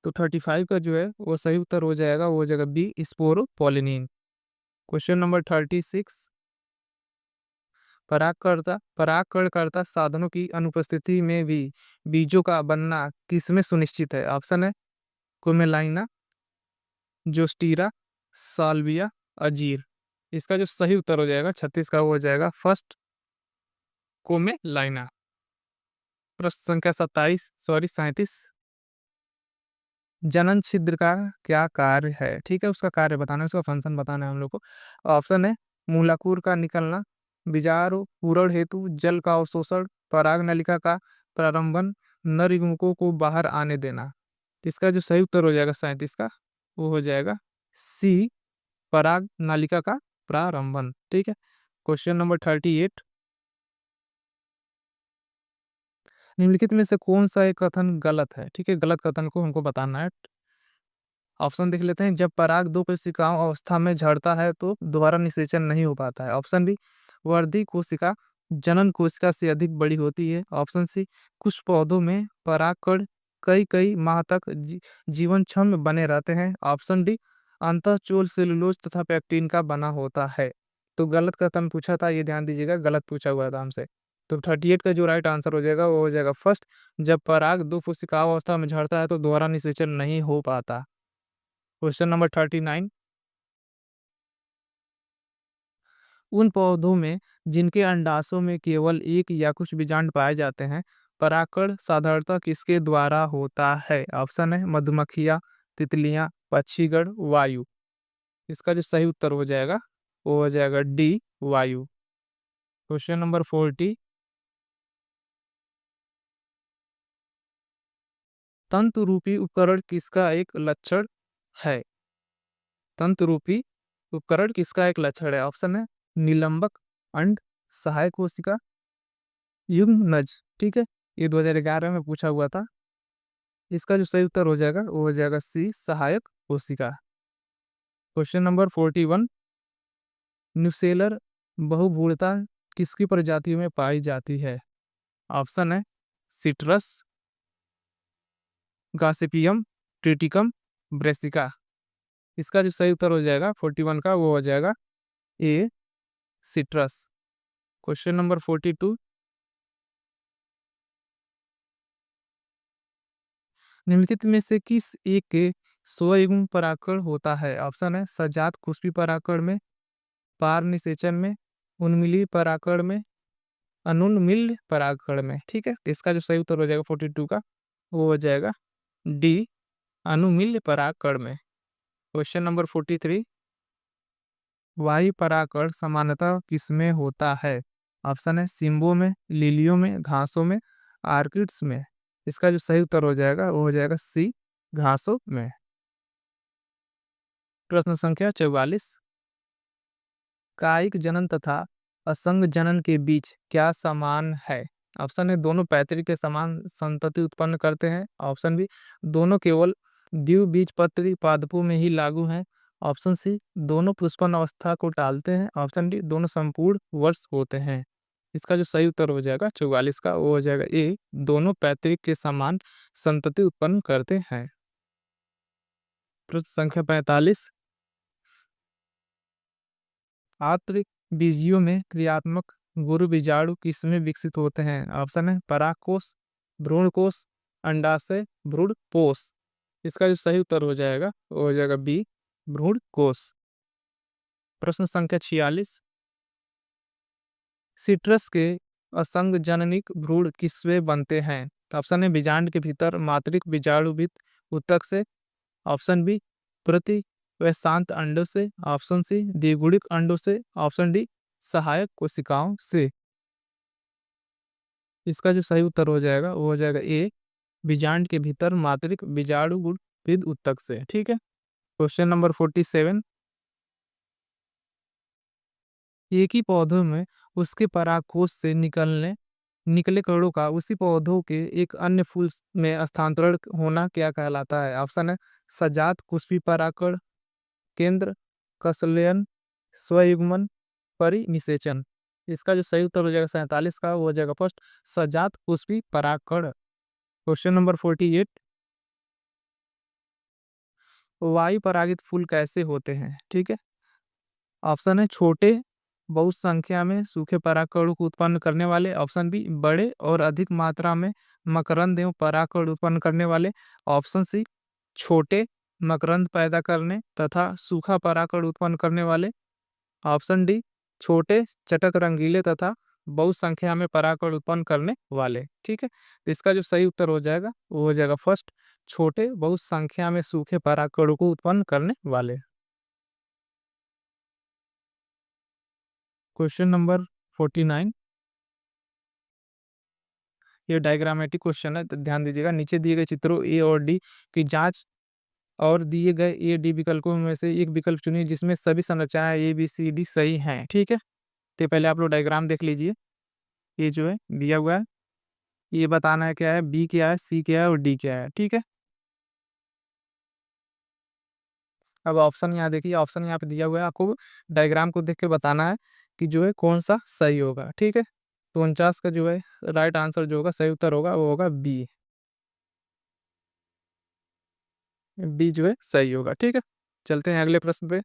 तो 35 का जो है वो सही उत्तर हो जाएगा, वो हो जाएगा बी स्पोरोपोलिनिन। क्वेश्चन नंबर 36, परागकणकर्ता साधनों की अनुपस्थिति में भी बीजों का बनना किसमें सुनिश्चित है? ऑप्शन है कोमेलाइना, जोस्टीरा, साल्विया, अजीर। इसका जो सही उत्तर हो जाएगा 36 का, वो हो जाएगा फर्स्ट कोमेलाइना। प्रश्न संख्या 37। जनन छिद्र का क्या कार्य है? ठीक है, उसका कार्य बताना है, उसका फंक्शन बताना है हम लोग को। ऑप्शन है मूलाकुर का निकलना, बीजारोपण हेतु जल का अवशोषण, पराग नलिका का प्रारंभन, नर युग्मकों को बाहर आने देना। इसका जो सही उत्तर हो जाएगा 37 का, वो हो जाएगा सी पराग नालिका का प्रारंभन। ठीक है। क्वेश्चन नंबर 38, निम्नलिखित में से कौन सा एक कथन गलत है? ठीक है, गलत कथन को हमको बताना है। ऑप्शन देख लेते हैं। जब पराग दो कोशिकाओं अवस्था में झड़ता है तो दोबारा निषेचन नहीं हो पाता है। ऑप्शन बी, वर्धी कोशिका जनन कोशिका से अधिक बड़ी होती है। ऑप्शन सी, कुछ पौधों में परागकण कई कई माह तक जीवन क्षम बने रहते हैं। ऑप्शन डी, अंतःचोल सेलुलोज तथा पेक्टिन का बना होता है। तो गलत कथन पूछा था, ये ध्यान दीजिएगा, गलत पूछा हुआ था हमसे। तो 38 का जो राइट आंसर हो जाएगा वो हो जाएगा फर्स्ट, जब पराग दो कोशिकाओं अवस्था में झड़ता है तो दोबारा निषेचन नहीं हो पाता। क्वेश्चन नंबर 39, उन पौधों में जिनके अंडाशों में केवल एक या कुछ बीजांड पाए जाते हैं, परागकण साधारणतः किसके द्वारा होता है? ऑप्शन है मधुमक्खियाँ, तितलियां, पक्षीगण, वायु। इसका जो सही उत्तर हो जाएगा वो हो जाएगा डी वायु। क्वेश्चन नंबर 40, तंतु रूपी उपकरण किसका एक लक्षण है? तंतु रूपी उपकरण किसका एक लक्षण है? ऑप्शन है निलंबक, अंड, सहायक कोशिका, युग्मनज। ठीक है, ये 2011 में पूछा हुआ था। इसका जो सही उत्तर हो जाएगा वो हो जाएगा सी सहायक कोशिका। क्वेश्चन नंबर 41, न्यूसेलर बहुभुजता किसकी प्रजातियों में पाई जाती है? ऑप्शन है सिट्रस, गॉसिपियम, ट्रिटिकम, ब्रेसिका। इसका जो सही उत्तर हो जाएगा 41 का, वो हो जाएगा ए सिट्रस। क्वेश्चन नंबर 42, निम्नलिखित में से किस एक के स्वयं परागकण होता है? ऑप्शन है सजात कुष्पी परागकण में, पार निषेचन में, उन्मिली परागकण में, अनुन्मिल्य परागकण में। ठीक है, तो इसका जो सही उत्तर हो जाएगा 42 का, वो हो जाएगा डी अनुमिल्य परागकण में। क्वेश्चन नंबर 43, वायु परागकण सामान्यतः किसमें होता है? ऑप्शन है सिम्बो में, लिलियों में, घासों में, आर्किड्स में। इसका जो सही उत्तर हो जाएगा वो हो जाएगा सी घासों में। प्रश्न संख्या 44, कायिक जनन तथा असंग जनन के बीच क्या समान है? ऑप्शन है दोनों पैतृक के समान संतति उत्पन्न करते हैं। ऑप्शन बी, दोनों केवल द्विबीजपत्री पादपों में ही लागू हैं। ऑप्शन सी, दोनों पुष्पन अवस्था को टालते हैं। ऑप्शन डी, दोनों संपूर्ण वर्ष होते हैं। इसका जो सही उत्तर हो जाएगा 44 का, वो हो जाएगा ए, दोनों पैतृक के समान संतति उत्पन्न करते हैं। प्रश्न संख्या 45, आंतरिक बीजियों में क्रियात्मक गुरु बीजाणु किसमें विकसित होते हैं? ऑप्शन है परागकोश, भ्रूणकोश, अंडाशय, भ्रूणपोष। इसका जो सही उत्तर हो जाएगा वो हो जाएगा बी भ्रूणकोश। प्रश्न संख्या 46, सिट्रस के असंग जननिक भ्रूण किसमें बनते हैं? तो ऑप्शन है बीजांड के भीतर मातृक बीजाणुविद ऊतक से। ऑप्शन बी, प्रति वैशांत अंडों से। ऑप्शन सी, द्विगुणिक अंडों से। ऑप्शन डी, सहायक कोशिकाओं से। इसका जो सही उत्तर हो जाएगा वो हो जाएगा ए, बीजांड के भीतर मातृक बीजाणुविद ऊतक से। ठीक है। क्वेश्चन नंबर 47, एक ही पौधों में उसके परागकोश से निकले कणों का उसी पौधों के एक अन्य फूल में स्थानांतरण होना क्या कहलाता है? ऑप्शन है सजात कुष्पी परागकण, केंद्र, कसलयन, स्वयुग्मन, परिनिषेचन। इसका जो सही उत्तर हो जाएगा 47 का, वो हो जाएगा फर्स्ट, सजात पुष्पी परागकण। क्वेश्चन नंबर 48, वायु परागित फूल कैसे होते हैं? ठीक है, ऑप्शन है छोटे, बहुत संख्या में सूखे परागकणों को उत्पन्न करने वाले। ऑप्शन बी, बड़े और अधिक मात्रा में मकरंद एवं परागकण उत्पन्न करने वाले। ऑप्शन सी, छोटे, मकरंद पैदा करने तथा सूखा परागकण उत्पन्न करने वाले। ऑप्शन डी, छोटे, चटक रंगीले तथा बहुत संख्या में परागकण उत्पन्न करने वाले। ठीक है, तो इसका जो सही उत्तर हो जाएगा वो हो जाएगा फर्स्ट, छोटे, बहुत संख्या में सूखे परागकणों को उत्पन्न करने वाले। क्वेश्चन नंबर 49, ये डायग्रामेटिक क्वेश्चन है, तो ध्यान दीजिएगा। नीचे दिए गए चित्रों ए और डी की जांच और दिए गए ए डी विकल्पों में से एक विकल्प चुनिए जिसमें सभी संरचनाएं ए बी सी डी सही हैं। ठीक है, तो पहले आप लोग डायग्राम देख लीजिए। ये जो है दिया हुआ है, ये बताना है क्या है, बी क्या है, सी क्या है और डी क्या है। ठीक है, अब ऑप्शन यहाँ देखिए, ऑप्शन यहाँ पे दिया हुआ है, आपको डायग्राम को देख के बताना है कि जो है कौन सा सही होगा। ठीक है, तो 49 का जो है राइट आंसर जो होगा, सही उत्तर होगा, वो होगा बी। बी जो है सही होगा। ठीक है, चलते हैं अगले प्रश्न पे।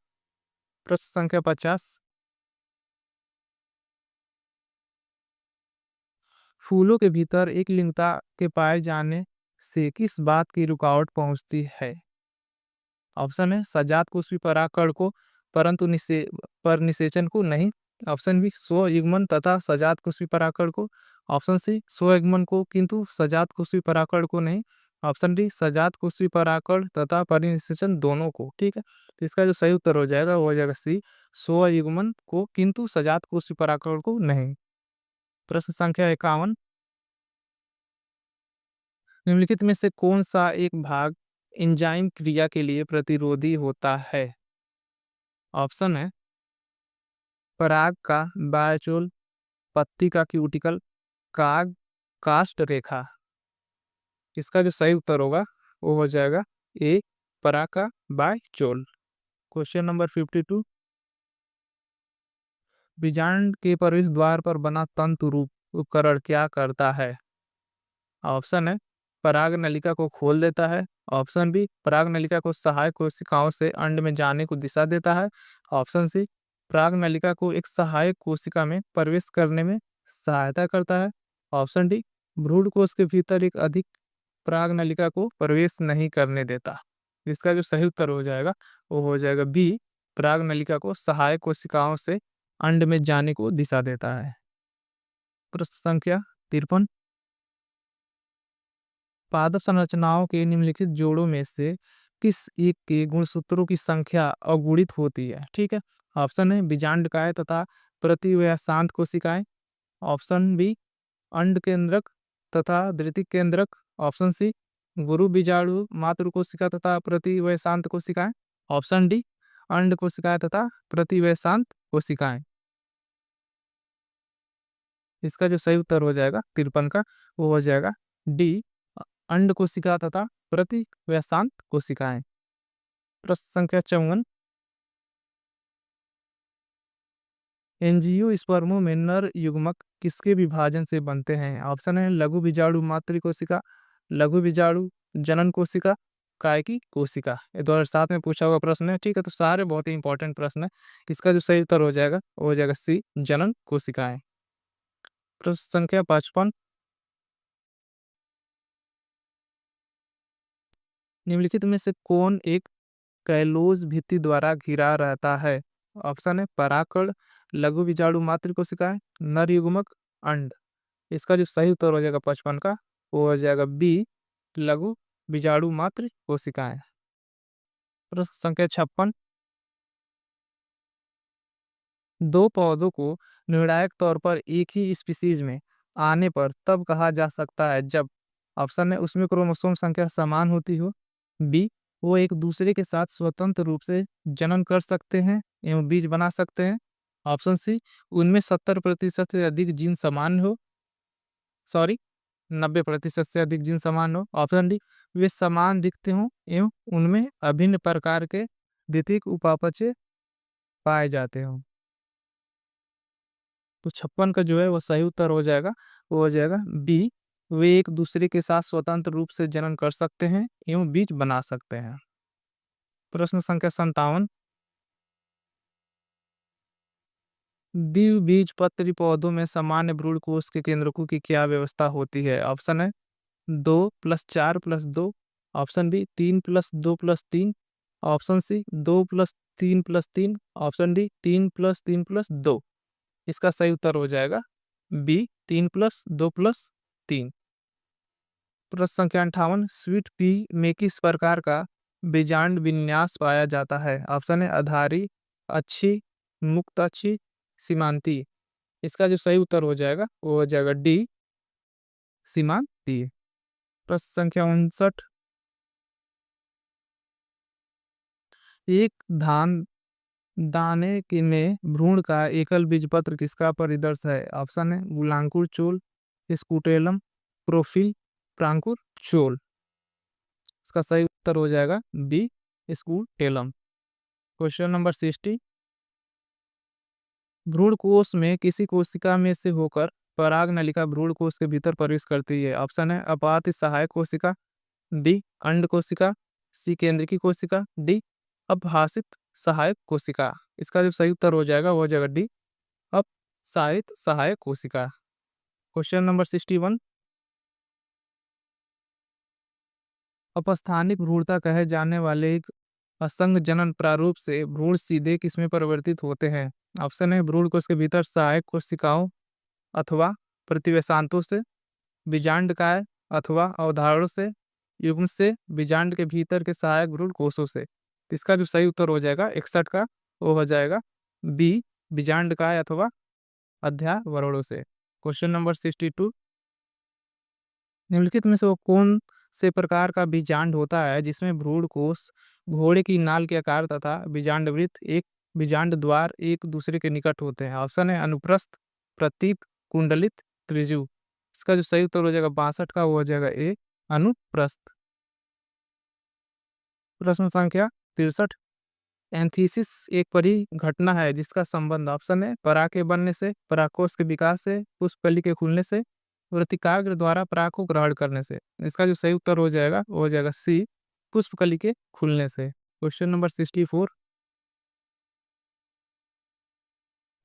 प्रश्न संख्या 50, फूलों के भीतर एक लिंगता के पाए जाने से किस बात की रुकावट पहुंचती है? ऑप्शन है सजात पुष्पी परागकण को, परंतु पर निषेचन को नहीं। ऑप्शन बी, स्वयुग्मन तथा सजात पुष्पी परागकण को। ऑप्शन सी, स्वयुग्मन को किंतु सजात पुष्पी परागकण को नहीं। ऑप्शन डी, सजात पुष्पी परागकण तथा परिनिषेचन दोनों को। ठीक है, तो इसका जो सही उत्तर हो जाएगा वो हो जाएगा सी, स्वयुग्मन को किंतु सजात पुष्पी परागकण को नहीं। प्रश्न संख्या 51, निम्नलिखित में से कौन सा एक भाग एंजाइम क्रिया के लिए प्रतिरोधी होता है? ऑप्शन है पराग का बायोचोल, पत्ती का क्यूटिकल, काग, कास्ट रेखा। इसका जो सही उत्तर होगा वो हो जाएगा ए, पराग का बायोचोल। क्वेश्चन नंबर 52, बीजांड के प्रवेश द्वार पर बना तंतु रूप उपकरण क्या करता है? ऑप्शन है पराग नलिका को खोल देता है। ऑप्शन बी, पराग नलिका को सहायक कोशिकाओं से अंड में जाने को दिशा देता है। ऑप्शन सी, पराग नलिका को एक सहायक कोशिका में प्रवेश करने में सहायता करता है। ऑप्शन डी, भ्रूण कोश के भीतर एक अधिक पराग नलिका को प्रवेश नहीं करने देता। इसका जो सही उत्तर हो जाएगा वो हो जाएगा बी, पराग नलिका को सहायक कोशिकाओं से अंड में जाने को दिशा देता है। प्रश्न संख्या 53, पादप संरचनाओं के निम्नलिखित जोड़ों में से किस एक के गुणसूत्रों की संख्या अगुणित होती है? ठीक है, ऑप्शन है बीजांडकाय तथा प्रतिवयसांत कोशिकाएं। ऑप्शन बी, अंड केंद्रक तथा द्वितीयक केंद्रक। ऑप्शन सी, गुरु बीजाणु मातृ कोशिका तथा प्रतिवयसांत कोशिकाएं। ऑप्शन डी, अंड कोशिकाएं तथा प्रतिवयसांत कोशिकाएं। इसका जो सही उत्तर हो जाएगा 53 का, वो हो जाएगा डी, अंड कोशिका तथा प्रतिवयसांत कोशिकाएं। प्रश्न संख्या 54, एंजियोस्पर्मों में नर युग्मक किसके विभाजन से बनते हैं? ऑप्शन है लघु बीजाणु मातृ कोशिका, लघु बीजाणु जनन कोशिका, काय की कोशिका। ये 2007 में पूछा हुआ प्रश्न है। ठीक है, तो सारे बहुत ही इंपॉर्टेंट प्रश्न है। इसका जो सही उत्तर हो जाएगा वो हो जाएगा सी, जनन कोशिकाएं। प्रश्न संख्या 55, निम्नलिखित में से कौन एक कैलोज भित्ति द्वारा घिरा रहता है? ऑप्शन है पराकड़, लघु बीजाणु मातृ कोशिकाएं, नर युग्मक, अंड। इसका जो सही उत्तर हो जाएगा 55 का, वो हो जाएगा बी, लघु बीजाणु मातृ कोशिकाएं। प्रश्न संख्या 56, दो पौधों को निर्णायक तौर पर एक ही स्पीसीज में आने पर तब कहा जा सकता है जब, ऑप्शन है उसमें क्रोमोसोम संख्या समान होती हो। बी, वो एक दूसरे के साथ स्वतंत्र रूप से जनन कर सकते हैं एवं बीज बना सकते हैं। ऑप्शन सी, उनमें 70% से अधिक जीन समान हो, सॉरी 90% से अधिक जीन समान हो। ऑप्शन डी, वे समान दिखते हों एवं उनमें अभिन्न प्रकार के द्वितीयक उपापचय पाए जाते हों। तो 56 का जो है वो सही उत्तर हो जाएगा, वो हो जाएगा बी। वे एक दूसरे के साथ स्वतंत्र रूप से जनन कर सकते हैं एवं बीज बना सकते हैं। प्रश्न संख्या 57, द्विबीजपत्री पौधों में सामान्य भ्रूणकोष के केंद्रकों की क्या व्यवस्था होती है? ऑप्शन है 2+4+2, option B 3+2+3, option C 2+3+3, option D 3+3+2। इसका सही उत्तर हो जाएगा बी 3+2+3। प्रश्न संख्या 58, स्वीट पी में किस प्रकार का बीजांड विन्यास पाया जाता है? ऑप्शन है आधारी, अच्छी, मुक्त अच्छी, सीमांती। इसका जो सही उत्तर हो जाएगा वो हो जाएगा डी सीमांती। प्रश्न संख्या 59, एक धान दाने के में भ्रूण का एकल बीजपत्र किसका परिदर्श है? ऑप्शन है गुलांकुर चोल, स्कूटेलम, प्रोफिल, प्रांकुर चोल। इसका सही उत्तर हो जाएगा बी स्कूटेलम। क्वेश्चन नंबर 60, भ्रूण कोश में किसी कोशिका में से होकर पराग नलिका भ्रूण कोश के भीतर प्रवेश करती है? ऑप्शन है अपात सहायक कोशिका, बी अंड कोशिका, सी केंद्रीय कोशिका, डी अपहासित सहायक कोशिका। इसका जो सही उत्तर हो जाएगा वो हो जाएगा डी अपसाहित सहायक कोशिका। क्वेश्चन नंबर 61, अपस्थानिक भ्रूणता कहे जाने वाले एक असंग जनन प्रारूप से भ्रूण सीधे किसमें परिवर्तित होते हैं? ऑप्शन है भ्रूण कोश के भीतर सहायक कोशिकाओं अथवा प्रतिवेशांतों से, बीजांडकाय अथवा अवधारणों से, युग्म से, बीजांड के भीतर के सहायक भ्रूण कोशों से। तो इसका जो सही उत्तर हो जाएगा 61 का वो हो जाएगा बी बीजांडकाय अथवा अध्यावरणों से। क्वेश्चन नंबर 62, निम्नलिखित में से वो कौन से प्रकार का बीजांड होता है जिसमें भ्रूण कोश घोड़े की नाल के आकार तथा बीजांड वृत्त एक बीजांड द्वार एक दूसरे के निकट होते हैं? ऑप्शन है अनुप्रस्थ, प्रतीप, कुंडलित, त्रिजु। इसका जो सही उत्तर हो जाएगा 62 का वो हो जाएगा ए अनुप्रस्थ। प्रश्न संख्या 63, एंथीसिस एक परिघटना है जिसका संबंध ऑप्शन है पराग के बनने से, परागकोश के विकास से, पुष्पकली के खुलने से, वर्तिकाग्र द्वारा पराग को ग्रहण करने से। इसका जो सही उत्तर हो जाएगा वो हो जाएगा सी पुष्पकली के खुलने से। क्वेश्चन नंबर 64,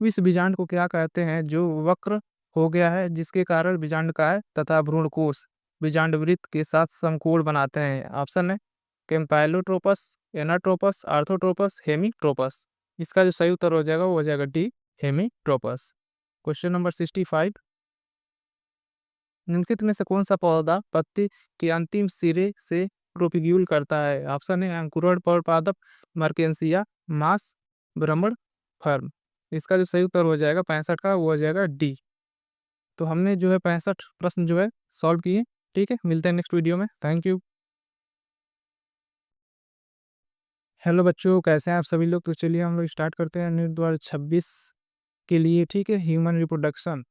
इस बीजांड को क्या कहते हैं जो वक्र हो गया है जिसके कारण बीजांडकाय तथा भ्रूणकोश बीजांड वृत्त के साथ समकोण बनाते हैं? ऑप्शन है कैम्पाइलोट्रोपस, एनाट्रोपस, आर्थोट्रोपस, हेमीट्रोपस। इसका जो सही उत्तर हो जाएगा वो हो जाएगा डी हेमीट्रोपस। क्वेश्चन नंबर 65, निम्नलिखित में से कौन सा पौधा पत्ती के अंतिम सिरे से प्रोपिग्यूल करता है? ऑप्शन है अंकुरण पादप, मर्केंसिया, मास, भ्रमण, फर्म। इसका जो सही उत्तर हो जाएगा 65 का वो हो जाएगा डी। तो हमने जो है 65 प्रश्न जो है सॉल्व किए। ठीक है, मिलते हैं नेक्स्ट वीडियो में। Thank you. हेलो बच्चों, कैसे हैं आप सभी लोग? तो चलिए हम लोग स्टार्ट करते हैं नीट 2026 के लिए। ठीक है, ह्यूमन रिप्रोडक्शन,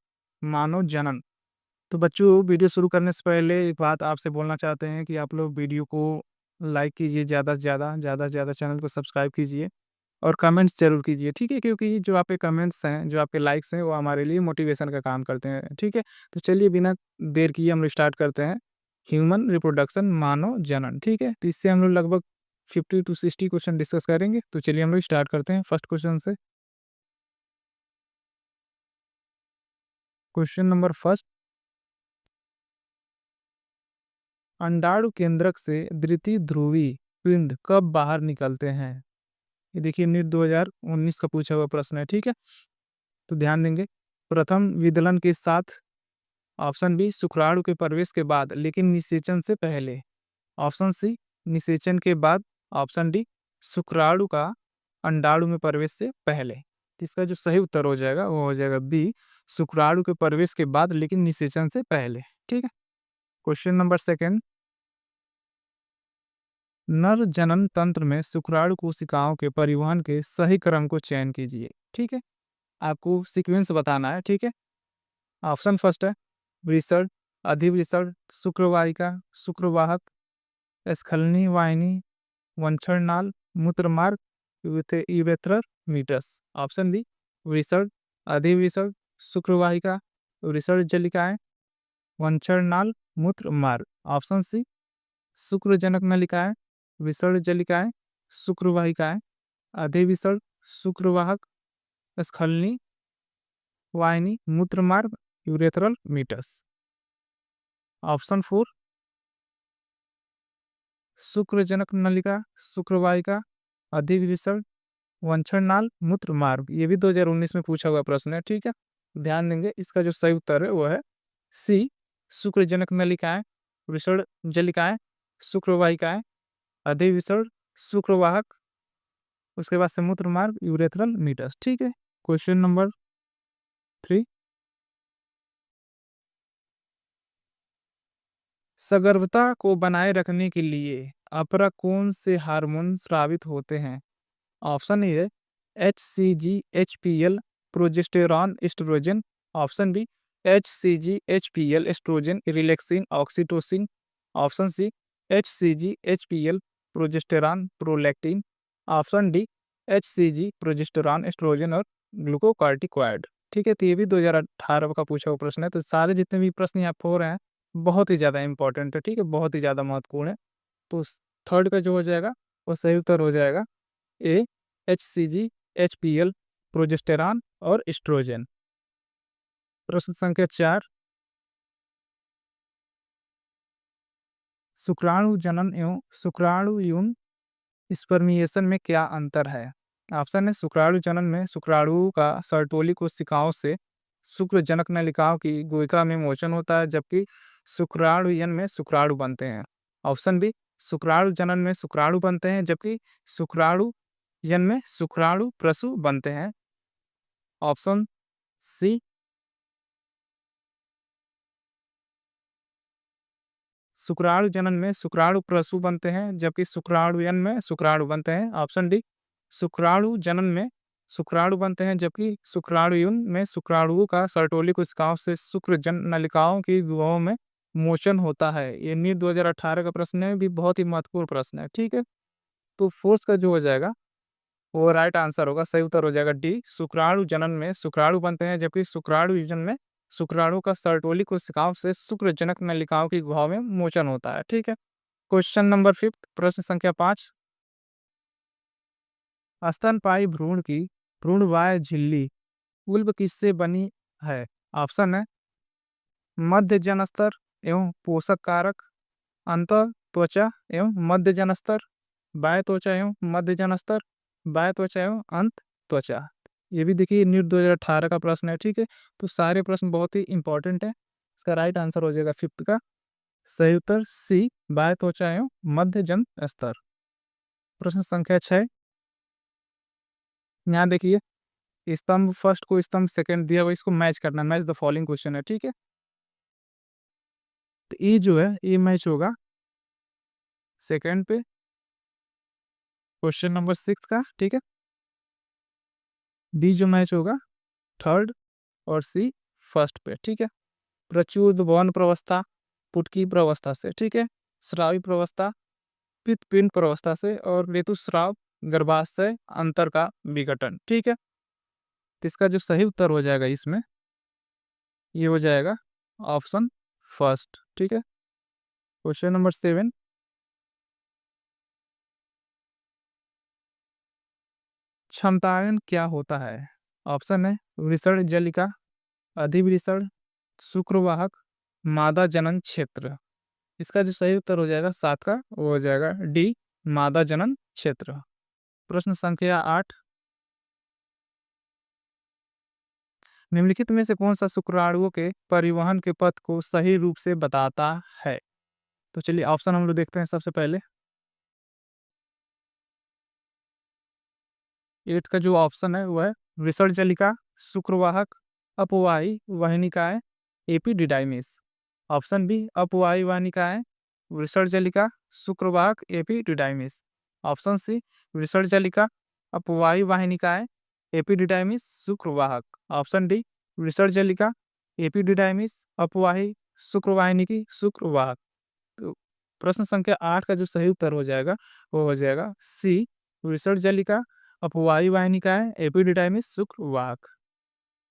मानव जनन। तो बच्चों वीडियो शुरू करने से पहले एक बात आपसे बोलना चाहते हैं कि आप लोग वीडियो को लाइक कीजिए, ज़्यादा से ज़्यादा चैनल को सब्सक्राइब कीजिए और कमेंट्स जरूर कीजिए। ठीक है, क्योंकि जो आपके कमेंट्स हैं, जो आपके लाइक्स हैं, वो हमारे लिए मोटिवेशन का काम करते हैं। ठीक है, तो चलिए बिना देर किए हम लोग स्टार्ट करते हैं ह्यूमन रिप्रोडक्शन, मानव जनन। ठीक है, तो इससे हम लोग लगभग 50 to 60 क्वेश्चन डिस्कस करेंगे। तो चलिए हम लोग स्टार्ट करते हैं फर्स्ट क्वेश्चन से। क्वेश्चन नंबर फर्स्ट, अंडाणु केंद्रक से द्वितीय ध्रुवी पिंड कब बाहर निकलते हैं? ये देखिए नीट 2019 का पूछा हुआ प्रश्न है। ठीक है, तो ध्यान देंगे। प्रथम विदलन के साथ, ऑप्शन बी शुक्राणु के प्रवेश के बाद लेकिन निषेचन से पहले, ऑप्शन सी निषेचन के बाद, ऑप्शन डी शुक्राणु का अंडाणु में प्रवेश से पहले। तो इसका जो सही उत्तर हो जाएगा वो हो जाएगा बी शुक्राणु के प्रवेश के बाद लेकिन निषेचन से पहले। ठीक है, क्वेश्चन नंबर सेकंड, नर जनन तंत्र में शुक्राणु कोशिकाओं के परिवहन के सही क्रम को चयन कीजिए। ठीक है, आपको सीक्वेंस बताना है। ठीक है, ऑप्शन फर्स्ट है वृषण, अधिवृषण, शुक्रवाहिका, शुक्रवाहक, स्खलनी वाहिनी, वंशण नाल, मूत्रमार्ग, यूरेथ्रर मीटस। ऑप्शन बी वृषण, अधिवृषण, शुक्रवाहिका, विसर्जलिकाएं, वंशनाल, मूत्र मार्ग। ऑप्शन सी शुक्रजनक नलिकाएं, विसर्जलिकाएं, शुक्रवाहिकाएं, अधिविसर्ग, शुक्रवाहक, स्खलनी, वाहिनी, मूत्र मार्ग, यूरेथ्रल मीटस। ऑप्शन फोर शुक्रजनक नलिका, शुक्रवाहिका, अधिविसर्ग, वंशनाल, मूत्र मार्ग। ये भी 2019 में पूछा हुआ प्रश्न है, ठीक है। ध्यान देंगे, इसका जो सही उत्तर है वो है सी शुक्रजनक नलिकाएं, विसर्जलिकाएं, शुक्रवाहिकाएं, अधिविसर्ग, शुक्रवाहक, उसके बाद से मूत्र मार्ग, यूरेथ्रल मीटस, ठीक है। क्वेश्चन नंबर 3, सगर्भता को बनाए रखने के लिए अपरा कौन से हार्मोन स्रावित होते हैं? ऑप्शन ए है HCG HPL, progesterone, oestrogen. Option B HCG HPL, oestrogen, relaxin, oxytocin. Option C HCG HPL, progesterone, prolactin. Option D HCG, progesterone, oestrogen और ग्लूकोकार्टिकॉइड। ठीक है, तो ये भी 2018 का पूछा हुआ प्रश्न है। तो सारे जितने भी प्रश्न यहाँ हो रहे हैं बहुत ही ज़्यादा इंपॉर्टेंट है, ठीक है, बहुत ही ज़्यादा महत्वपूर्ण है। तो थर्ड का जो हो जाएगा वो सही उत्तर हो जाएगा ए HCG HPL, प्रोजेस्टेरॉन और एस्ट्रोजन। प्रश्न संख्या 4, शुक्राणु जनन एवं शुक्राणु यून स्पर्मिएशन में क्या अंतर है? ऑप्शन है शुक्राणु जनन में शुक्राणु का सर्टोली कोशिकाओं से शुक्रजनक नलिकाओं की गुहिका में मोचन होता है, जबकि शुक्राणुयन में शुक्राणु बनते हैं। ऑप्शन बी शुक्राणु जनन में शुक्राणु बनते हैं, जबकि शुक्राणुयन में शुक्राणु प्रसु बनते हैं। ऑप्शन सी शुक्राणु जनन में शुक्राणु प्रसु बनते हैं, जबकि शुक्राणुयन में शुक्राणु बनते हैं। ऑप्शन डी शुक्राणु जनन में शुक्राणु बनते हैं, जबकि शुक्राणुयुन में शुक्राणुओं का सर्टोली कोशिकाओं से शुक्रजन नलिकाओं की गुहाओं में मोचन होता है। ये नीट 2018 का प्रश्न है, भी बहुत ही महत्वपूर्ण प्रश्न है, ठीक है। तो फोर्थ का जो हो जाएगा वो राइट आंसर होगा, सही उत्तर हो जाएगा डी शुक्राणु जनन में शुक्राणु बनते हैं, जबकि शुक्राणुयुजन में शुक्राणु का सर्टोली कोशिकाओं से शुक्रजनक नलिकाओं की गुहाओं में मोचन होता है, ठीक है। क्वेश्चन नंबर 5, प्रश्न संख्या 5, स्तनपायी भ्रूण की भ्रूणवाय झिल्ली उल्ब किससे बनी है? ऑप्शन है मध्य जनस्तर एवं पोषक कारक, अंत त्वचा एवं मध्य जनस्तर, बाह्य त्वचा एवं मध्य जनस्तर, बाह्य त्वचा एवं अंत त्वचा। ये भी देखिए नीट 2018 का प्रश्न है, ठीक है। तो सारे प्रश्न बहुत ही इंपॉर्टेंट है। इसका राइट आंसर हो जाएगा फिफ्थ का सही उत्तर सी बाह्य त्वचा एवं मध्य जन स्तर। प्रश्न संख्या 6, यहाँ देखिए स्तंभ फर्स्ट को स्तंभ सेकंड दिया हुआ, इसको मैच करना, मैच द फॉलोइंग क्वेश्चन है, ठीक है। तो ये जो है ये मैच होगा सेकंड पे क्वेश्चन नंबर 6 का, ठीक है। डी जो मैच होगा थर्ड और सी फर्स्ट पे, ठीक है। प्रचुर भवन प्रवस्था पुटकी प्रवस्था से, ठीक है। स्रावी प्रवस्था पित्त पिंड प्रवस्था से और ऋतुस्राव गर्भाशय अंतर का विघटन, ठीक है। तो इसका जो सही उत्तर हो जाएगा इसमें ये हो जाएगा ऑप्शन फर्स्ट, ठीक है। क्वेश्चन नंबर 7, क्षमतायन क्या होता है? ऑप्शन है विसर्जलिका, अधिविसर्ग, शुक्रवाहक, मादा जनन क्षेत्र। इसका जो सही उत्तर हो जाएगा 7 का वो हो जाएगा डी मादा जनन क्षेत्र। प्रश्न संख्या 8, निम्नलिखित में से कौन सा शुक्राणुओं के परिवहन के पथ को सही रूप से बताता है? तो चलिए ऑप्शन हम लोग देखते हैं। सबसे पहले 8 का जो ऑप्शन है वह है विसर्जलिका, शुक्रवाहक, अपवाही वाहिनिकाएं, एपिडिडाइमिस। ऑप्शन बी अपवाही वाहिनिकाएं, विसर्जलिका, शुक्रवाहक, एपिडिडाइमिस। ऑप्शन सी विसर्जलिका, अपवाही वाहिनिकाएं, एपिडिडाइमिस, शुक्रवाहक। ऑप्शन डी विसर्जलिका, एपिडिडाइमिस, अपवाही, शुक्रवाहिनी, शुक्रवाहक। तो प्रश्न संख्या 8 का जो सही उत्तर हो जाएगा वो हो जाएगा सी विसर्जलिका, अपवाही वाहिनिकाएं, एपिडिडाइमिस, शुक्रवाहक।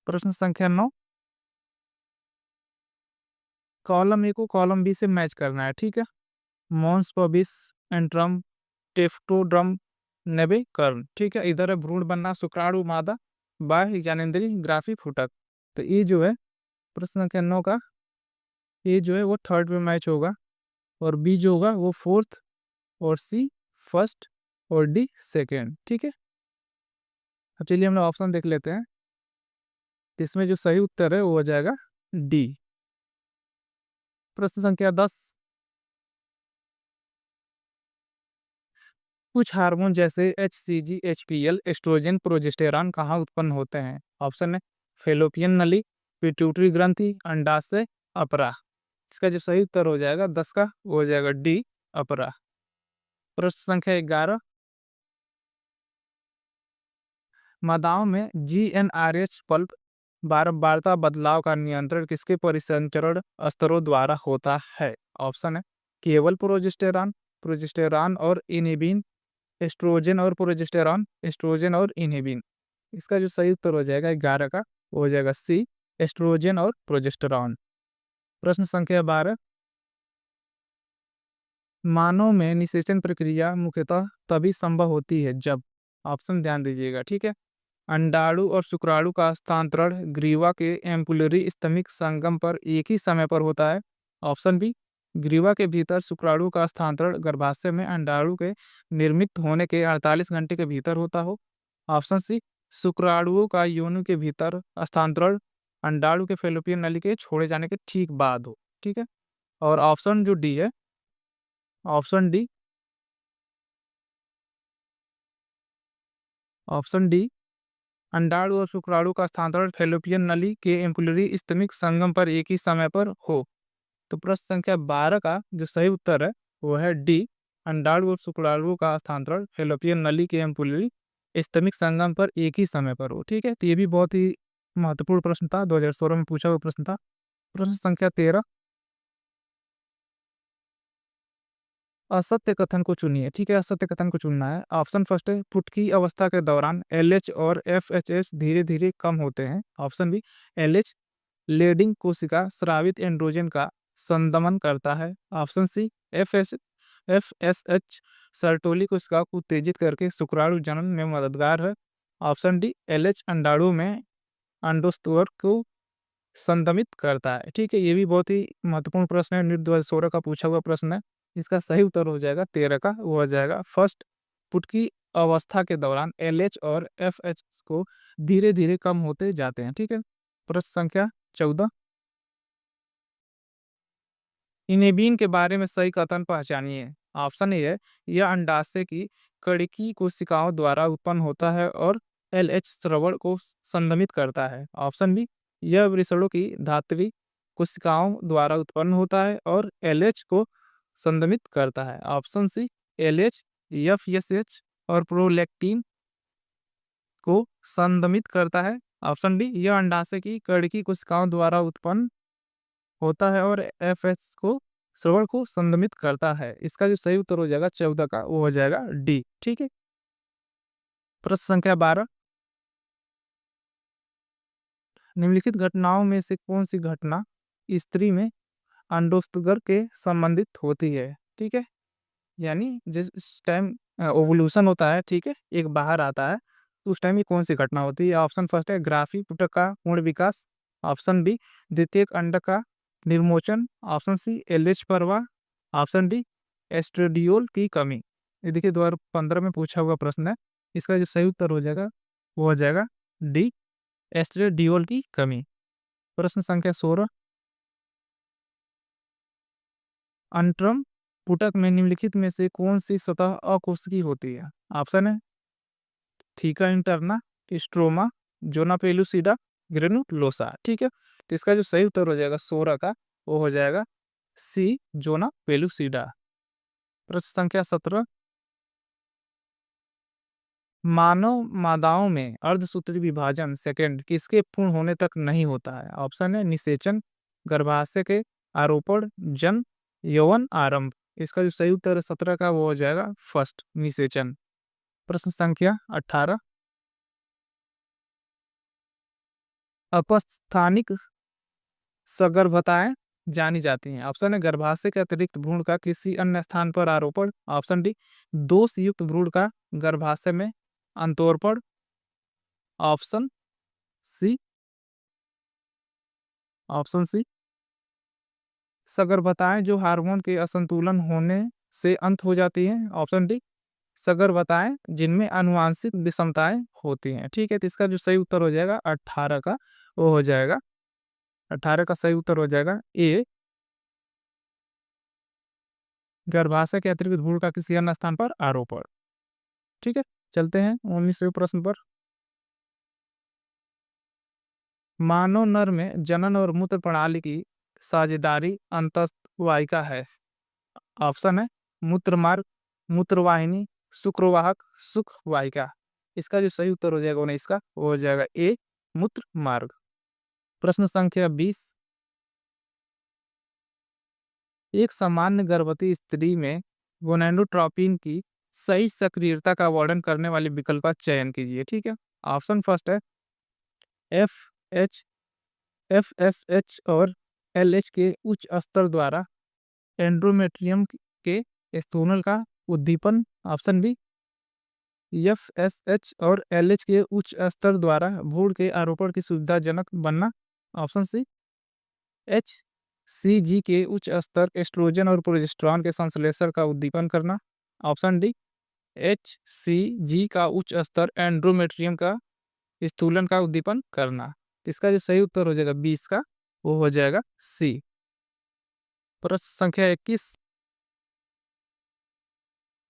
प्रश्न संख्या 9, कॉलम ए को कॉलम बी से मैच करना है, ठीक है। मॉन्स पबिस एंट्रम टेफ्टोड्रम नेबे कर्ण, ठीक है। इधर है भ्रूण बनना, शुक्राणु मादा, बाह्य ज्ञानेंद्रिय ग्राफी फुटक। तो ये जो है प्रश्न संख्या 9 का, ये जो है वो थर्ड में मैच होगा, और बी जो होगा वो फोर्थ, और सी फर्स्ट, और डी सेकेंड, ठीक है। अब चलिए हम लोग ऑप्शन देख लेते हैं। तो इसमें जो सही उत्तर है वो हो जाएगा डी। प्रश्न संख्या 10, कुछ हार्मोन जैसे HCG, HPL, एस्ट्रोजन, प्रोजेस्टेरॉन कहाँ उत्पन्न होते हैं? ऑप्शन है फेलोपियन नली, पिट्यूटरी ग्रंथि, अंडाशय, अपरा। इसका जो सही उत्तर हो जाएगा 10 का, वो हो जाएगा डी, अपरा। प्रश्न संख्या 11, मादाओं में GnRH पल्प बारंबारता बदलाव का नियंत्रण किसके परिसंचरण स्तरों द्वारा होता है? ऑप्शन है केवल प्रोजेस्टेरॉन, प्रोजेस्टेरॉन और इनहिबिन, एस्ट्रोजन और प्रोजेस्टेरॉन, एस्ट्रोजन और इनहिबिन। इसका जो सही उत्तर हो जाएगा 11 का, वो हो जाएगा सी, एस्ट्रोजन और प्रोजेस्टेरॉन। प्रश्न संख्या 12, मानव में निषेचन प्रक्रिया मुख्यतः तभी संभव होती है जब, ऑप्शन ध्यान दीजिएगा, ठीक है। अंडाणु और शुक्राणु का हस्तांतरण ग्रीवा के एम्पुलरी स्तमिक संगम पर एक ही समय पर होता है। ऑप्शन बी, ग्रीवा के भीतर शुक्राणु का हस्तांतरण गर्भाशय में अंडाणु के निर्मित होने के 48 घंटे के भीतर होता हो। ऑप्शन सी, शुक्राणुओं का योनि के भीतर हस्तांतरण अंडाणु के फैलोपियन नली के छोड़े जाने के ठीक बाद हो, ठीक है। और ऑप्शन जो डी है, ऑप्शन डी, ऑप्शन डी, अंडाणु और शुक्राणु का स्थानांतरण फैलोपियन नली के एम्पुलरी स्तमिक संगम पर एक ही समय पर हो। तो प्रश्न संख्या 12 का जो सही उत्तर है वो है डी, अंडाणु और शुक्राणु का स्थानांतरण फैलोपियन नली के एम्पुलरी स्तमिक संगम पर एक ही समय पर हो, ठीक है। तो ये भी बहुत ही महत्वपूर्ण प्रश्न था, 2016 में पूछा हुआ प्रश्न था। प्रश्न संख्या 13, असत्य कथन को चुनिए, ठीक है। असत्य कथन को चुनना है। ऑप्शन फर्स्ट है पुट की अवस्था के दौरान LH और FHS धीरे धीरे कम होते हैं। ऑप्शन बी, LH लेडिंग कोशिका स्रावित एंड्रोजन का संदमन करता है। ऑप्शन सी, FSH सर्टोली कोशिका को उत्तेजित करके शुक्राणु जनन में मददगार है। ऑप्शन डी, LH अंडाणु में अंडोत्सर्ग को संदमित करता है, ठीक है। ये भी बहुत ही महत्वपूर्ण प्रश्न है, NEET 2016 का पूछा हुआ प्रश्न है। इसका सही उत्तर हो जाएगा 13 का, वो हो जाएगा फर्स्ट, पुट की अवस्था के दौरान LH और FH को धीरे धीरे कम होते जाते हैं, ठीक है। प्रश्न संख्या 14, इनेबिन के बारे में सही कथन पहचानिए। ऑप्शन ए है यह अंडाशय की कड़िकी कोशिकाओं द्वारा उत्पन्न होता है और LH श्रवण को संदमित करता है। ऑप्शन बी, यह वृषणों की धात्वी कोशिकाओं द्वारा उत्पन्न होता है और LH को संदमित करता है। ऑप्शन सी, LH FSH और प्रोलैक्टिन को संदमित करता है। ऑप्शन डी, यह अंडाशय की कड़िकी कोशिकाओं द्वारा उत्पन्न होता है और FH को श्रवण को संदमित करता है। इसका जो सही उत्तर हो जाएगा 14 का, वो हो जाएगा डी, ठीक है। प्रश्न संख्या 12, निम्नलिखित घटनाओं में से कौन सी घटना स्त्री में अंडोत्सर्ग के संबंधित होती है, ठीक है। यानी जिस टाइम ओवुलेशन होता है, ठीक है, एक बाहर आता है, तो उस टाइम ये कौन सी घटना होती है? ऑप्शन फर्स्ट है ग्राफी पुटक का पूर्ण विकास। ऑप्शन बी, द्वितीयक अंड का निर्मोचन। ऑप्शन सी, LH प्रवाह। ऑप्शन डी, एस्ट्रेडियोल की कमी। ये देखिए 2015 में पूछा हुआ प्रश्न है। इसका जो सही उत्तर हो जाएगा वो हो जाएगा डी, एस्ट्रेडियोल की कमी। प्रश्न संख्या 16, अंट्रम पुटक में निम्नलिखित में से कौन सी सतह अकोशिकीय होती है? ऑप्शन है theca interna, stroma, zona pellucida, granulosa, ठीक है। तो इसका जो सही उत्तर हो जाएगा 16 का, वो हो जाएगा सी, जोना पेलुसिडा। प्रश्न संख्या 17, मानव मादाओं में अर्धसूत्री विभाजन सेकंड किसके पूर्ण होने तक नहीं होता है? ऑप्शन है निषेचन, गर्भाशय के आरोपण, जन्म, यौवन आरंभ। इसका जो सही उत्तर है 17 का, वो हो जाएगा फर्स्ट, निषेचन। प्रश्न संख्या 18, अपस्थानिक सगर्भताएं जानी जाती हैं? ऑप्शन है गर्भाशय के अतिरिक्त भ्रूण का किसी अन्य स्थान पर आरोपण। ऑप्शन डी दोष युक्त भ्रूण का गर्भाशय में अंतोर्पण। ऑप्शन सी ऑप्शन सी सगर्भताएं जो हार्मोन के असंतुलन होने से अंत हो जाती हैं। ऑप्शन डी सगर्भताएं जिनमें आनुवांशिक विषमताएं होती हैं। ठीक है, तो इसका जो सही उत्तर हो जाएगा 18 का, वो हो जाएगा 18 का सही उत्तर हो जाएगा ए, गर्भाशय के अतिरिक्त भ्रूण का किसी अन्य स्थान पर आरोपण। ठीक है, चलते हैं 19वें प्रश्न पर। मानव नर में जनन और मूत्र प्रणाली की साझेदारी अंतःवाहिका है। ऑप्शन है मूत्र मार्ग, मूत्रवाहिनी, शुक्रवाहक, शुक्रवाहिका। इसका जो सही उत्तर हो जाएगा 19 का, वो हो जाएगा ए, मूत्र मार्ग। प्रश्न संख्या 20। एक सामान्य गर्भवती स्त्री में गोनाडोट्रोपिन की सही सक्रियता का वर्णन करने वाले विकल्प का चयन कीजिए। ठीक है, ऑप्शन फर्स्ट है F H F S H और एल एच के उच्च स्तर द्वारा एंड्रोमेट्रियम के स्थूल का उद्दीपन। Option B F S H और एल एच के उच्च स्तर द्वारा भ्रूण के आरोपण की सुविधाजनक बनना। ऑप्शन सी एच सी जी के उच्च स्तर एस्ट्रोजन और प्रोजेस्टेरॉन के संश्लेषण का उद्दीपन करना। ऑप्शन डी एच सी जी का उच्च स्तर एंड्रोमेट्रियम का स्थूलन का उद्दीपन करना। तो इसका जो सही उत्तर हो जाएगा 20 का, वो हो जाएगा सी। प्रश्न संख्या 21।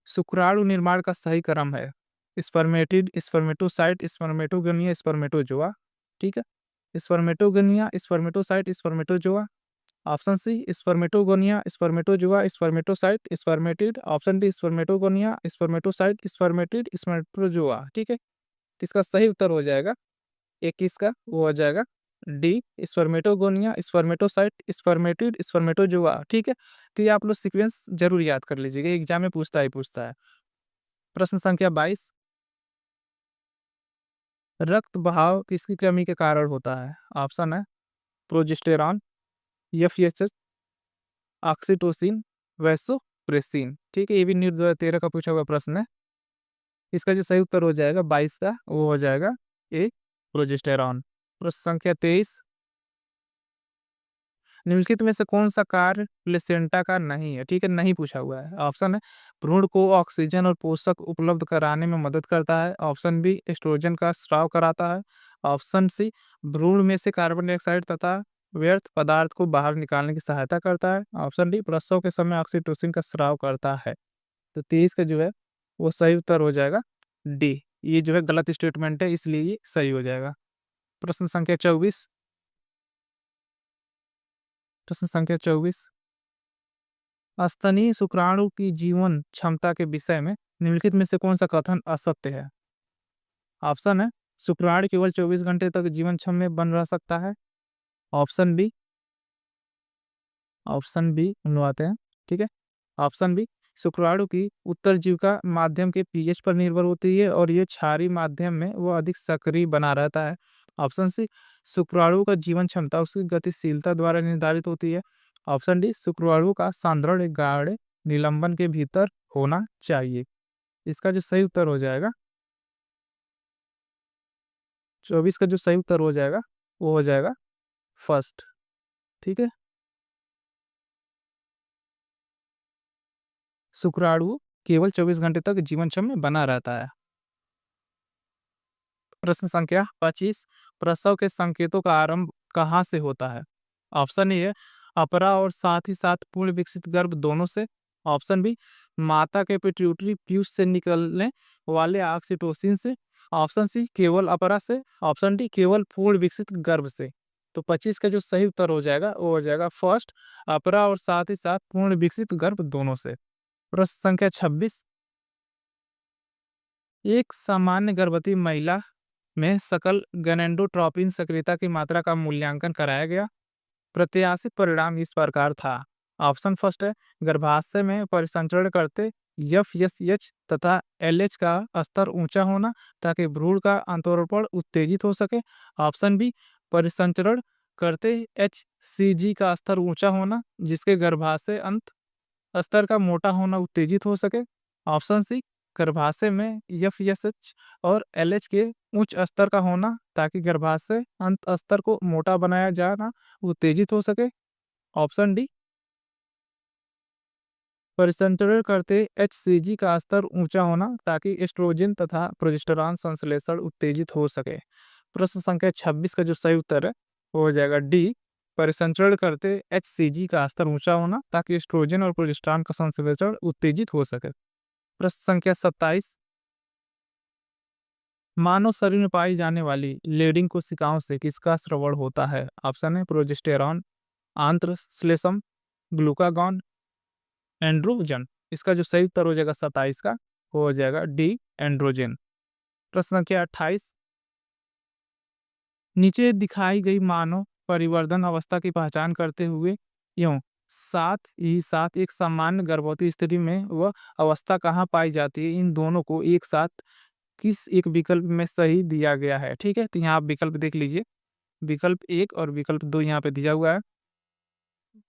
शुक्राणु निर्माण का सही क्रम है स्पर्मेटिड, स्पर्मेटोसाइट, स्पर्मेटोगोनिया, स्पर्मेटोजोआ। ठीक है, spermatogonia, spermatocyte, spermatozoa. Option C spermatogonia, spermatozoa, spermatocyte, spermatid. Option D spermatogonia, spermatocyte, spermatid, spermatozoa. ठीक है, तो इसका सही उत्तर हो जाएगा 21 का, वो हो जाएगा D spermatogonia, spermatocyte, spermatid, spermatozoa. ठीक है, तो ये आप लोग सीक्वेंस जरूर याद कर लीजिएगा, एग्जाम में पूछता ही पूछता है। प्रश्न संख्या 22। रक्त बहाव किसकी कमी के कारण होता है? ऑप्शन है प्रोजेस्टेरॉन, एफएसएच, ऑक्सीटोसिन, वैसोप्रेसिन। ठीक है, ये भी नीट 2013 का पूछा हुआ प्रश्न है। इसका जो सही उत्तर हो जाएगा 22 का, वो हो जाएगा ए, प्रोजेस्टेरॉन। प्रश्न संख्या 23। निम्नलिखित में से कौन सा कार्य प्लेसेंटा का नहीं है? ठीक है, नहीं पूछा हुआ है। ऑप्शन है भ्रूण को ऑक्सीजन और पोषक उपलब्ध कराने में मदद करता है। ऑप्शन बी एस्ट्रोजन का स्राव कराता है। ऑप्शन सी भ्रूण में से कार्बन डाइऑक्साइड तथा व्यर्थ पदार्थ को बाहर निकालने की सहायता करता है। ऑप्शन डी प्रसव के समय ऑक्सीटोसिन का स्राव करता है। तो 23 का जो है वो सही उत्तर हो जाएगा डी। ये जो है गलत स्टेटमेंट है, इसलिए ये सही हो जाएगा। प्रश्न संख्या 24। प्रश्न संख्या 24। स्तनीय शुक्राणु की जीवन क्षमता के विषय में निम्नलिखित में से कौन सा कथन असत्य है? ऑप्शन है शुक्राणु केवल 24 घंटे तक जीवन क्षम में बन रह सकता है। ऑप्शन बी बनवाते हैं। ठीक है, ऑप्शन बी शुक्राणु की उत्तरजीविका माध्यम के पीएच पर निर्भर होती है और ये क्षारीय माध्यम में वो अधिक सक्रिय बना रहता है। ऑप्शन सी शुक्राणु का जीवन क्षमता उसकी गतिशीलता द्वारा निर्धारित होती है। ऑप्शन डी शुक्राणु का सांद्रण एक गाढ़े निलंबन के भीतर होना चाहिए। इसका जो सही उत्तर हो जाएगा 24 का जो सही उत्तर हो जाएगा वो हो जाएगा फर्स्ट। ठीक है, शुक्राणु केवल 24 घंटे तक जीवन क्षम में बना रहता है। प्रश्न संख्या 25। प्रसव के संकेतों का आरंभ कहाँ से होता है? ऑप्शन ए है अपरा और साथ ही साथ पूर्ण विकसित गर्भ दोनों से। ऑप्शन बी माता के पिट्यूटरी ट्यूब से निकलने वाले ऑक्सीटोसिन से। ऑप्शन सी केवल अपरा से। ऑप्शन डी केवल पूर्ण विकसित गर्भ से। तो 25 का जो सही उत्तर हो जाएगा वो हो जाएगा फर्स्ट, अपरा और साथ ही साथ पूर्ण विकसित गर्भ दोनों से। प्रश्न संख्या 26। एक सामान्य गर्भवती महिला में सकल गोनाडोट्रोपिन सक्रियता की मात्रा का मूल्यांकन कराया गया। प्रत्याशित परिणाम इस प्रकार था। ऑप्शन फर्स्ट है गर्भाशय में परिसंचरण करते एफएसएच तथा एलएच का स्तर ऊंचा होना ताकि भ्रूण का अंतरोपण उत्तेजित हो सके। ऑप्शन बी परिसंचरण करते HCG का स्तर ऊंचा होना, जिसके गर्भाशय अंत स्तर का मोटा होना उत्तेजित हो सके। ऑप्शन सी, गर्भाशय में FSH और LH के उच्च स्तर का होना, ताकि गर्भाशय अंत स्तर को मोटा बनाया जाना उत्तेजित हो सके। ऑप्शन डी, परिसंचरण करते HCG का स्तर ऊंचा होना, ताकि एस्ट्रोजन तथा प्रोजेस्टेरॉन संश्लेषण उत्तेजित हो सके। प्रश्न संख्या 26 का जो सही उत्तर है वो हो जाएगा डी, परिसंचरण करते HCG का स्तर ऊंचा होना, ताकि एस्ट्रोजन और प्रोजेस्टेरॉन का संश्लेषण उत्तेजित हो सके। प्रश्न संख्या 27, मानव शरीर में पाई जाने वाली लीडिंग कोशिकाओं से किसका स्रवण होता है? ऑप्शन है प्रोजेस्टेरॉन, आंत्र श्लेष्म, ग्लूकागॉन, एंड्रोजन। इसका जो सही उत्तर हो जाएगा 27 का, वो हो जाएगा डी, एंड्रोजन। प्रश्न संख्या 28, नीचे दिखाई गई मानव परिवर्धन अवस्था की पहचान करते हुए यूं साथ एक सामान्य गर्भवती स्थिति में वह अवस्था कहाँ पाई जाती है? इन दोनों को एक साथ किस एक विकल्प में सही दिया गया है? ठीक है, तो यहाँ आप विकल्प देख लीजिए। विकल्प 1 और विकल्प 2 यहाँ पे दिया हुआ है।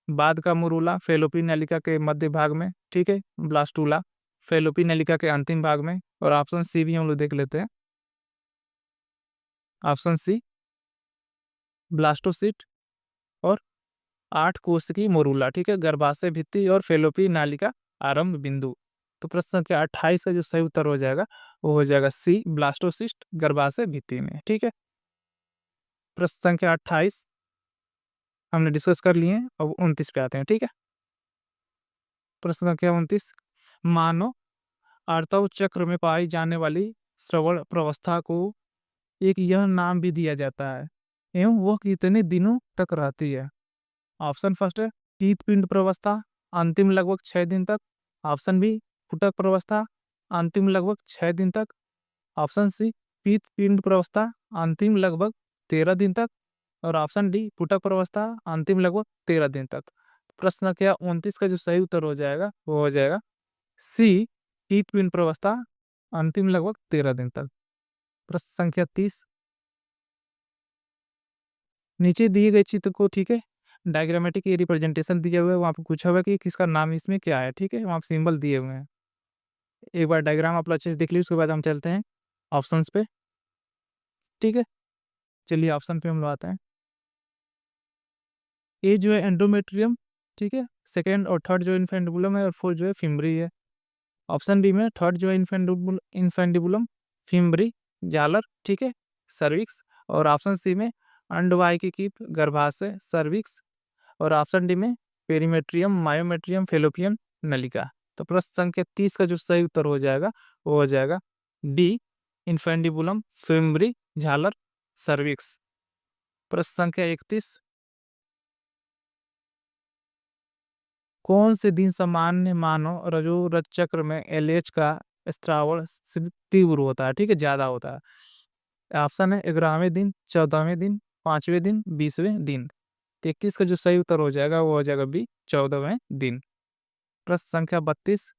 बाद का मुरूला फैलोपियन नलिका के मध्य भाग में, ठीक है, ब्लास्टूला फैलोपियन नलिका के अंतिम भाग में, और ऑप्शन सी भी हम लोग देख लेते हैं। ऑप्शन सी, ब्लास्टोसिस्ट और 8 कोशिकीय मोरूला, ठीक है, गर्भाशय भित्ति और फैलोपियन नालिका आरंभ बिंदु। तो प्रश्न संख्या 28 का जो सही उत्तर हो जाएगा वो हो जाएगा सी, ब्लास्टोसिस्ट गर्भाशय भित्ति में। ठीक है, प्रश्न संख्या 28 हमने डिस्कस कर लिए हैं। अब 29 पे आते हैं। ठीक है, प्रश्न संख्या 29, मानव आर्तव चक्र में पाई जाने वाली श्रवण प्रवस्था को एक यह नाम भी दिया जाता है एवं वह कितने दिनों तक रहती है? ऑप्शन फर्स्ट है शीतपिंड प्रवस्था, अंतिम लगभग 6 दिन तक। ऑप्शन बी, फुटक प्रवस्था, अंतिम लगभग 6 दिन तक। ऑप्शन सी, पीतपिंड प्रवस्था, अंतिम लगभग 13 दिन तक। और ऑप्शन डी, फुटक प्रवस्था, अंतिम लगभग 13 दिन तक। प्रश्न संख्या 29 का जो सही उत्तर हो जाएगा वो हो जाएगा सी, शीतपिंड प्रवस्था, अंतिम लगभग 13 दिन तक। प्रश्न संख्या 30, नीचे दिए गए चित्र को, ठीक है, डायग्रामेटिक ये रिप्रेजेंटेशन दिया हुआ है, वहाँ पे पूछा हुआ है कि किसका नाम इसमें क्या है। ठीक है, वहाँ पे सिंबल दिए हुए हैं। एक बार डायग्राम आप अच्छे से देख लीजिए, उसके बाद हम चलते हैं ऑप्शंस पे। ठीक है, चलिए ऑप्शन पे हम लोग आते हैं। ए जो है एंडोमेट्रियम, ठीक है, सेकेंड और थर्ड जो इन्फेंडिबुलम है, और फोर्थ जो है फिम्बरी है। ऑप्शन बी में थर्ड जो है इन्फेंडिबुलम, फिम्बरी, जालर, ठीक है, सर्विक्स। और ऑप्शन सी में अंडवाहिकी कीप, गर्भाशय, सर्विक्स। और ऑप्शन डी में पेरीमेट्रियम, मायोमेट्रियम, फेलोपियन नलिका। तो प्रश्न संख्या 30 का जो सही उत्तर हो जाएगा वो हो जाएगा डी, इन्फेंडिबुलम, फिम्बरी, झालर, सर्विक्स। प्रश्न संख्या 31, कौन से दिन सामान्य मानव रजोरज चक्र में LH का स्त्रावण तीव्र होता है? ठीक है, ज्यादा होता है। ऑप्शन है 11वें दिन, 14वें दिन, 5वें दिन, 20वें दिन। 31 का जो सही उत्तर हो जाएगा वो हो जाएगा बी, 14वें दिन। प्रश्न संख्या 32,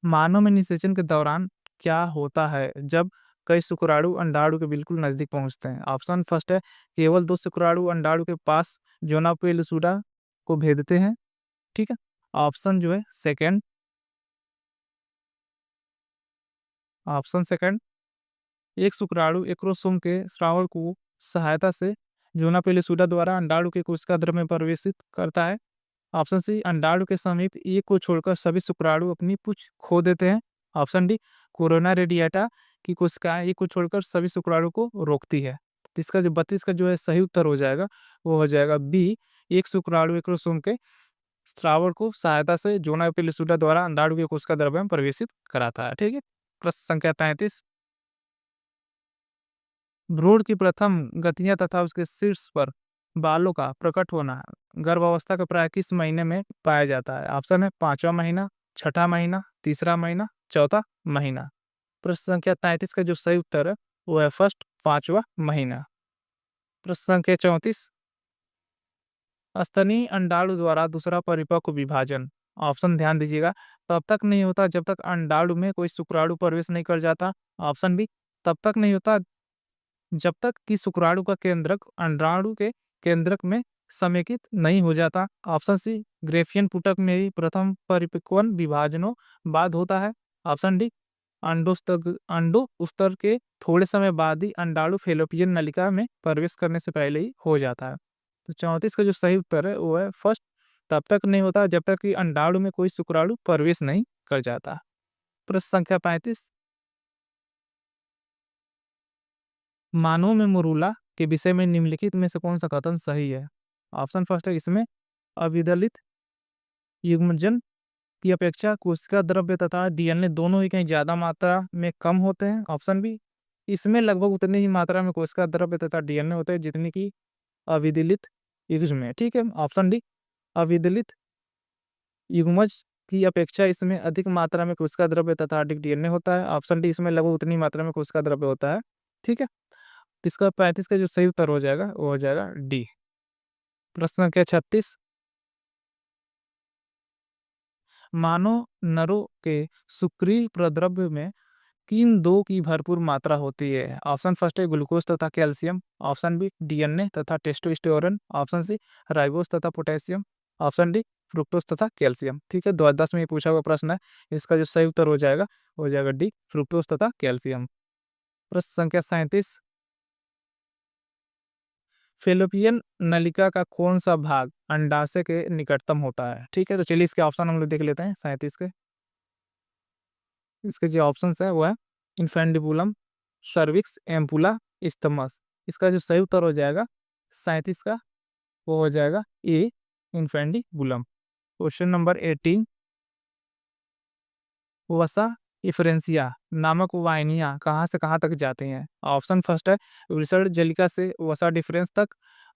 मानव में निषेचन के दौरान क्या होता है जब कई शुक्राणु अंडाणु के बिल्कुल नजदीक पहुंचते हैं? ऑप्शन फर्स्ट है केवल 2 शुक्राणु अंडाणु के पास जोना पेलुसुडा को भेदते हैं। ठीक है, ऑप्शन जो है सेकंड, ऑप्शन सेकंड, एक शुक्राणु एक्रोसोम के श्रावण को सहायता से जोना पेलुसुडा द्वारा अंडाणु के कोशिका द्रव्य में प्रवेशित करता है। ऑप्शन सी, अंडाणु के समीप एक को छोड़कर सभी शुक्राणु अपनी पूंछ खो देते हैं। ऑप्शन डी, कोरोना रेडिएटा की कोशिकाएं एक को छोड़कर सभी शुक्राणु को रोकती है। तो इसका जो 32 का जो है सही उत्तर हो जाएगा वो हो जाएगा बी, एक शुक्राणु एक्रोसोम के स्रावण को सहायता से जोना पेलुसुडा द्वारा अंडाणु के कोशिका द्रव्य में प्रवेशित कराता है। ठीक है, प्रश्न संख्या 33, भ्रूण की प्रथम गतियां तथा उसके शीर्ष पर बालों का प्रकट होना गर्भावस्था के प्राय किस महीने में पाया जाता है? ऑप्शन है 5वां महीना, 6ठा महीना, 3रा महीना, 4था महीना। प्रश्न संख्या 33 का जो सही उत्तर है वो है फर्स्ट, 5वां महीना। प्रश्न संख्या 34, स्तनीय अंडाणु द्वारा दूसरा परिपक्व विभाजन, ऑप्शन ध्यान दीजिएगा, तब तक नहीं होता जब तक अंडाणु में कोई शुक्राणु प्रवेश नहीं कर जाता। ऑप्शन बी, तब तक नहीं होता जब तक कि शुक्राणु का केंद्रक अंडाणु के केंद्रक में समेकित नहीं हो जाता। ऑप्शन सी, ग्रेफियन पुटक में ही प्रथम परिपक्वन विभाजनों बाद होता है। ऑप्शन डी, अंडो उस्तर के थोड़े समय बाद ही अंडाणु फेलोपियन नलिका में प्रवेश करने से पहले ही हो जाता है। तो 34 का जो सही उत्तर है वो है फर्स्ट, तब तक नहीं होता जब तक कि अंडाणु में कोई शुक्राणु प्रवेश नहीं कर जाता। प्रश्न संख्या 35, मानव में मोरूला के विषय में निम्नलिखित में से कौन सा कथन सही है? ऑप्शन फर्स्ट है, इसमें अविदलित युग्मजन की अपेक्षा कोशिका द्रव्य तथा डीएनए दोनों ही कहीं ज्यादा मात्रा में कम होते हैं। ऑप्शन बी, इसमें लगभग उतनी ही मात्रा में कोशिका द्रव्य तथा डीएनए होते हैं जितनी की अविदलित युग्म में। ठीक है, ऑप्शन डी, अविदलित युग्मज की अपेक्षा इसमें अधिक मात्रा में कोशिका द्रव्य तथा अधिक डीएनए होता है। ऑप्शन डी, इसमें लगभग उतनी मात्रा में कोशिका द्रव्य होता है। ठीक है, तो इसका 35 का जो सही उत्तर हो जाएगा वो हो जाएगा डी। प्रश्न संख्या 36, मानव नरों के शुक्रीय प्रद्रव्य में किन दो की भरपूर मात्रा होती है? ऑप्शन फर्स्ट है ग्लूकोज तथा कैल्शियम। ऑप्शन बी, डीएनए तथा टेस्टोस्टेरोन। ऑप्शन सी, राइबोज तथा पोटेशियम। ऑप्शन डी, फ्रुक्टोज तथा कैल्शियम। ठीक है, 2010 में ये पूछा हुआ प्रश्न है। इसका जो सही उत्तर हो जाएगा डी, फ्रुक्टोज तथा कैल्शियम। प्रश्न संख्या 37, फेलोपियन नलिका का कौन सा भाग अंडाशय के निकटतम होता है? ठीक है, तो चलिए इसके ऑप्शन हम लोग देख लेते हैं 37 के। इसके जो ऑप्शन है वो है इन्फेंडिबुलम, सर्विक्स, एम्पुला, इस्थमस। इसका जो सही उत्तर हो जाएगा 37 का वो हो जाएगा ए, इन्फेंडिबुलम। क्वेश्चन नंबर 18, वसा इफरेंसिया नामक वाहिनियां कहाँ से कहाँ तक जाती हैं? ऑप्शन फर्स्ट है विसर्ड जलिका से वसा डिफरेंस तक।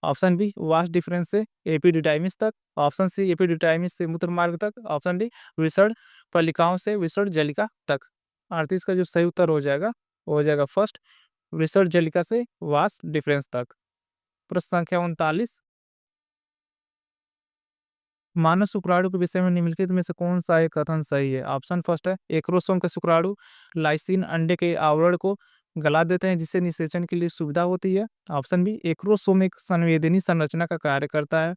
ऑप्शन बी, वास डिफरेंस से एपिडिडाइमिस तक। ऑप्शन सी, एपिडिडाइमिस से मूत्र मार्ग तक। ऑप्शन डी, विसर्ड पलिकाओं से विसर्ड जलिका तक। 38 का जो सही उत्तर हो जाएगा वो हो जाएगा फर्स्ट, विसर्ड जलिका से वास डिफरेंस तक। प्रश्न संख्या 39, मानव शुक्राणु के विषय में निम्नलिखित में से कौन सा एक कथन सही है? ऑप्शन फर्स्ट है एक्रोसोम के शुक्राणु लाइसिन अंडे के आवरण को गला देते हैं जिससे निषेचन के लिए सुविधा होती है। ऑप्शन बी, एक्रोसोम एक संवेदनी संरचना का कार्य करता है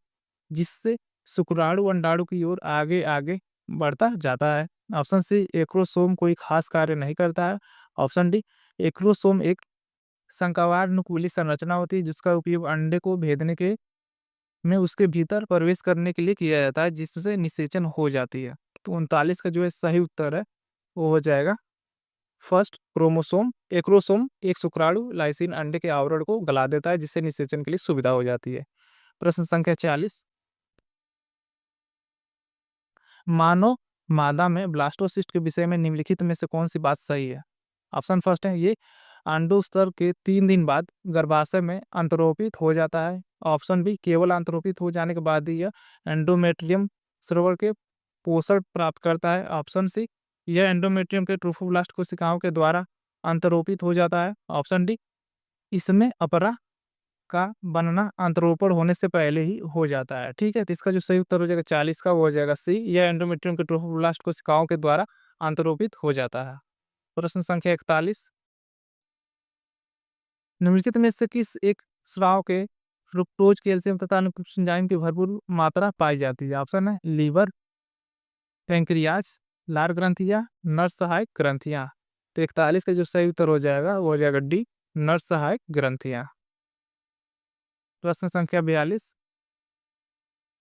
जिससे शुक्राणु अंडाणु की ओर आगे आगे बढ़ता जाता है। ऑप्शन सी, एक्रोसोम कोई खास कार्य नहीं करता है। ऑप्शन डी, एक्रोसोम एक शंक्वाकार नुकीली संरचना होती है जिसका उपयोग अंडे को भेदने के में उसके भीतर प्रवेश करने के लिए किया जाता है जिससे निषेचन हो जाती है। तो 39 का जो है सही उत्तर है वो हो जाएगा फर्स्ट, क्रोमोसोम एक्रोसोम एक शुक्राणु लाइसिन अंडे के आवरण को गला देता है जिससे निषेचन के लिए सुविधा हो जाती है। प्रश्न संख्या 40, मानव मादा में ब्लास्टोसिस्ट के विषय में निम्नलिखित में से कौन सी बात सही है? ऑप्शन फर्स्ट है ये अंडोस्तर के 3 दिन बाद गर्भाशय में अंतरोपित हो जाता है। ऑप्शन बी, केवल अंतरोपित हो जाने के बाद ही यह एंडोमेट्रियम स्रवण के पोषण प्राप्त करता है। ऑप्शन सी, यह एंडोमेट्रियम के ट्रोफोब्लास्ट कोशिकाओं के द्वारा अंतरोपित हो जाता है। ऑप्शन डी, इसमें अपरा का बनना अंतरोपण होने से पहले ही हो जाता है। ठीक है, तो इसका जो सही उत्तर हो जाएगा 40 का वो हो जाएगा सी, यह एंडोमेट्रियम के ट्रोफोब्लास्ट कोशिकाओं के द्वारा अंतरोपित हो जाता है। प्रश्न संख्या 41, निम्नलिखित में से किस एक स्राव के फ्रुक्टोज, कैल्शियम तथा अन्य कुछ एंजाइम की भरपूर मात्रा पाई जाती है? ऑप्शन है लीवर, पैंक्रियाज, लार ग्रंथियां, नर सहायक ग्रंथियां। तो 41 का जो सही उत्तर हो जाएगा वो हो जाएगा डी, नर सहायक ग्रंथियां। प्रश्न संख्या 42,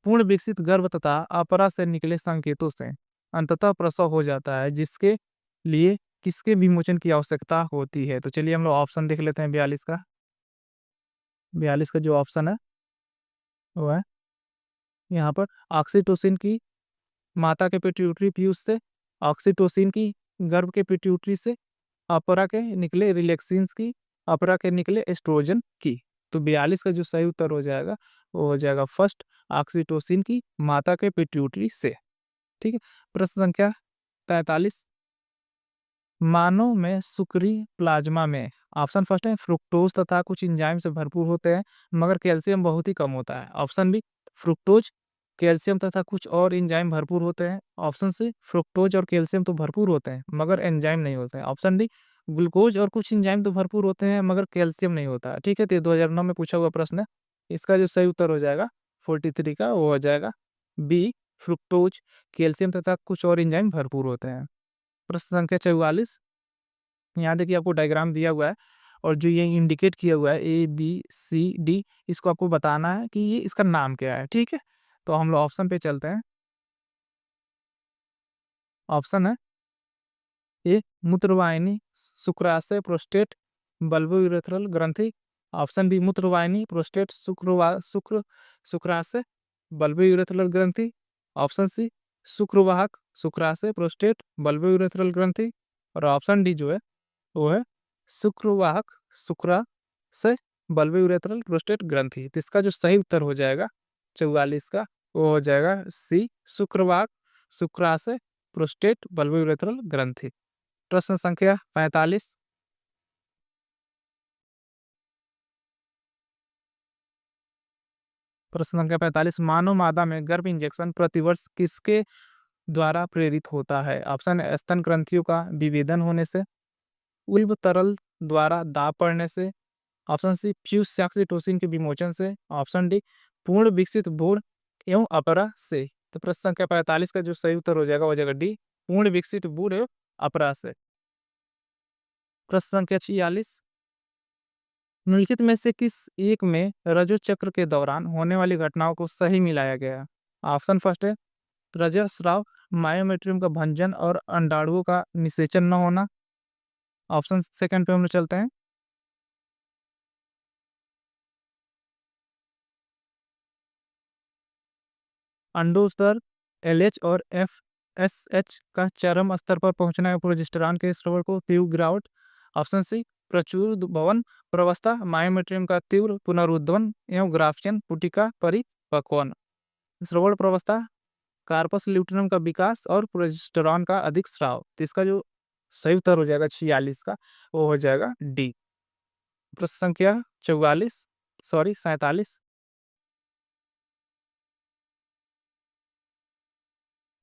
पूर्ण विकसित गर्भ तथा अपरा से निकले संकेतों से अंततः प्रसव हो जाता है जिसके लिए किसके विमोचन की आवश्यकता होती है? तो चलिए हम लोग ऑप्शन देख लेते हैं 42 का। 42 का जो ऑप्शन है वो है यहाँ पर ऑक्सीटोसिन की माता के पिट्यूटरी फ्यूज से, ऑक्सीटोसिन की गर्भ के पिट्यूटरी से, अपरा के निकले रिलैक्सिन्स की, अपरा के निकले एस्ट्रोजन की। तो 42 का जो सही उत्तर हो जाएगा वो हो जाएगा फर्स्ट, ऑक्सीटोसिन की माता के पिट्यूटरी से। ठीक है, प्रश्न संख्या 43, मानव में शुक्रीय प्लाज्मा में ऑप्शन फर्स्ट है फ्रुक्टोज तथा कुछ एंजाइम से भरपूर होते हैं मगर कैल्शियम बहुत ही कम होता है। ऑप्शन बी, फ्रुक्टोज, कैल्शियम तथा कुछ और एंजाइम भरपूर होते हैं। ऑप्शन सी, फ्रुक्टोज और कैल्शियम तो भरपूर होते हैं मगर एंजाइम नहीं होते हैं। ऑप्शन डी, ग्लूकोज और कुछ एंजाइम तो भरपूर होते हैं मगर कैल्शियम नहीं होता। ठीक है, तो ये 2009 में पूछा हुआ प्रश्न है। इसका जो सही उत्तर हो जाएगा 43 का वो हो जाएगा बी फ्रुक्टोज। कैल्शियम तथा कुछ और एंजाइम भरपूर होते हैं। प्रश्न संख्या 44, यहाँ देखिए आपको डायग्राम दिया हुआ है और जो ये इंडिकेट किया हुआ है ABCD, इसको आपको बताना है कि ये इसका नाम क्या है। ठीक है, तो हम लोग ऑप्शन पे चलते हैं। ऑप्शन है ए मूत्रवाहिनी, शुक्राशय, प्रोस्टेट, बल्बोयूरेथ्रल ग्रंथि। ऑप्शन बी मूत्रवाहिनी, प्रोस्टेट, शुक्राशय, बल्बोयूरेथ्रल ग्रंथि। ऑप्शन सी शुक्रवाहक, शुक्राशय, प्रोस्टेट, बल्बोयूरेथ्रल ग्रंथि। और ऑप्शन डी जो है वो है शुक्रवाहक, शुक्राशय, बल्बोयूरेथ्रल प्रोस्टेट ग्रंथि। तो इसका जो सही उत्तर हो जाएगा 44 का वो हो जाएगा सी शुक्रवाहक, शुक्राशय, प्रोस्टेट, बल्बोयूरेथ्रल ग्रंथि। प्रश्न संख्या 45। प्रश्न संख्या 45, मानव मादा में गर्भ इंजेक्शन प्रतिवर्ष किसके द्वारा प्रेरित होता है? ऑप्शन है स्तन ग्रंथियों का विभेदन होने से, उल्ब तरल द्वारा दाब पड़ने से, ऑप्शन सी फ्यूसाक्सीटोसिन के विमोचन से, ऑप्शन डी पूर्ण विकसित भ्रूण एवं अपरा से। तो प्रश्न संख्या 45 का जो सही उत्तर हो जाएगा डी पूर्ण विकसित भ्रूण एवं अपरा से। प्रश्न संख्या 46, निम्नलिखित में से किस एक में रजो चक्र के दौरान होने वाली घटनाओं को सही मिलाया गया है? ऑप्शन फर्स्ट है रजस्राव, मायोमेट्रियम का भंजन और अंडाणुओं का निषेचन न होना। ऑप्शन सेकंड पे हम लोग चलते हैं। अंडो स्तर, LH और FSH का चरम स्तर पर पहुंचना है, प्रोजेस्टेरॉन के स्तर को तीव्र गिरावट। ऑप्शन सी प्रचुर भवन प्रवस्था, मायोमेट्रियम का तीव्र पुनरुद्धान एवं ग्राफियन पुटिका परिपक्वन। श्रवण प्रवस्था, कार्पस ल्यूटेनम का विकास और प्रोजेस्टेरॉन का अधिक स्राव। तो इसका जो सही उत्तर हो जाएगा 46 का वो हो जाएगा डी। प्रश्न संख्या 47,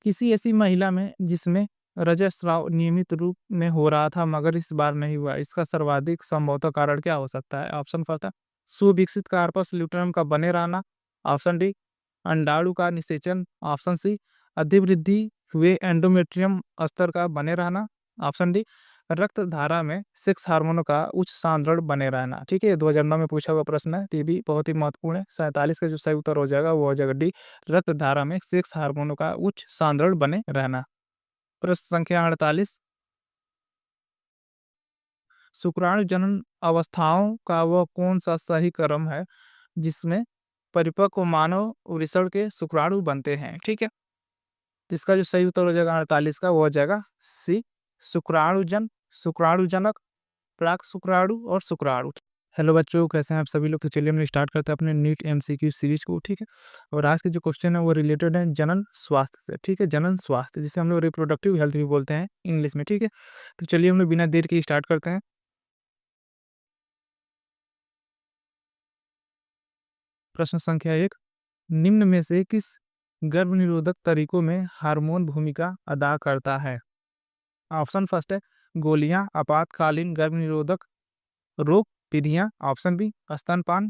किसी ऐसी महिला में जिसमें रजस्राव नियमित रूप में हो रहा था मगर इस बार नहीं हुआ, इसका सर्वाधिक संभवतः कारण क्या हो सकता है? ऑप्शन फर्स्ट है सुविकसित कार्पस ल्यूटेनम का बने रहना। ऑप्शन डी अंडाणु का निषेचन। ऑप्शन सी अधिवृद्धि हुए एंडोमेट्रियम स्तर का बने रहना। ऑप्शन डी रक्त धारा में सेक्स हार्मोनों का उच्च सांद्रण बने रहना। ठीक है, 2009 में पूछा हुआ प्रश्न है, तो ये भी बहुत ही महत्वपूर्ण है। 47 का जो सही उत्तर हो जाएगा वो हो जाएगा डी रक्त धारा में सेक्स हार्मोनों का उच्च सांद्रण बने रहना। प्रश्न संख्या 48, शुक्राणु जनन अवस्थाओं का वह कौन सा सही क्रम है जिसमें परिपक्व मानव वृषण के शुक्राणु बनते हैं? ठीक है, तो इसका जो सही उत्तर हो जाएगा 48 का वो हो जाएगा सी शुक्राणुजन, शुक्राणुजनक, प्राक शुक्राणु और शुक्राणु। हेलो बच्चों, कैसे हैं आप सभी लोग? तो चलिए हम स्टार्ट करते हैं अपने नीट MCQ सीरीज को। ठीक है, और आज के जो क्वेश्चन है वो रिलेटेड है जनन स्वास्थ्य से। ठीक है, जनन स्वास्थ्य जिसे हम लोग रिप्रोडक्टिव हेल्थ भी बोलते हैं इंग्लिश में। ठीक है, तो चलिए हम लोग बिना देर के स्टार्ट करते हैं। प्रश्न संख्या 1, निम्न में से किस गर्भ निरोधक तरीकों में हार्मोन भूमिका अदा करता है? ऑप्शन फर्स्ट है गोलियां, आपातकालीन गर्भ निरोधक रोग विधियां। ऑप्शन बी स्तनपान,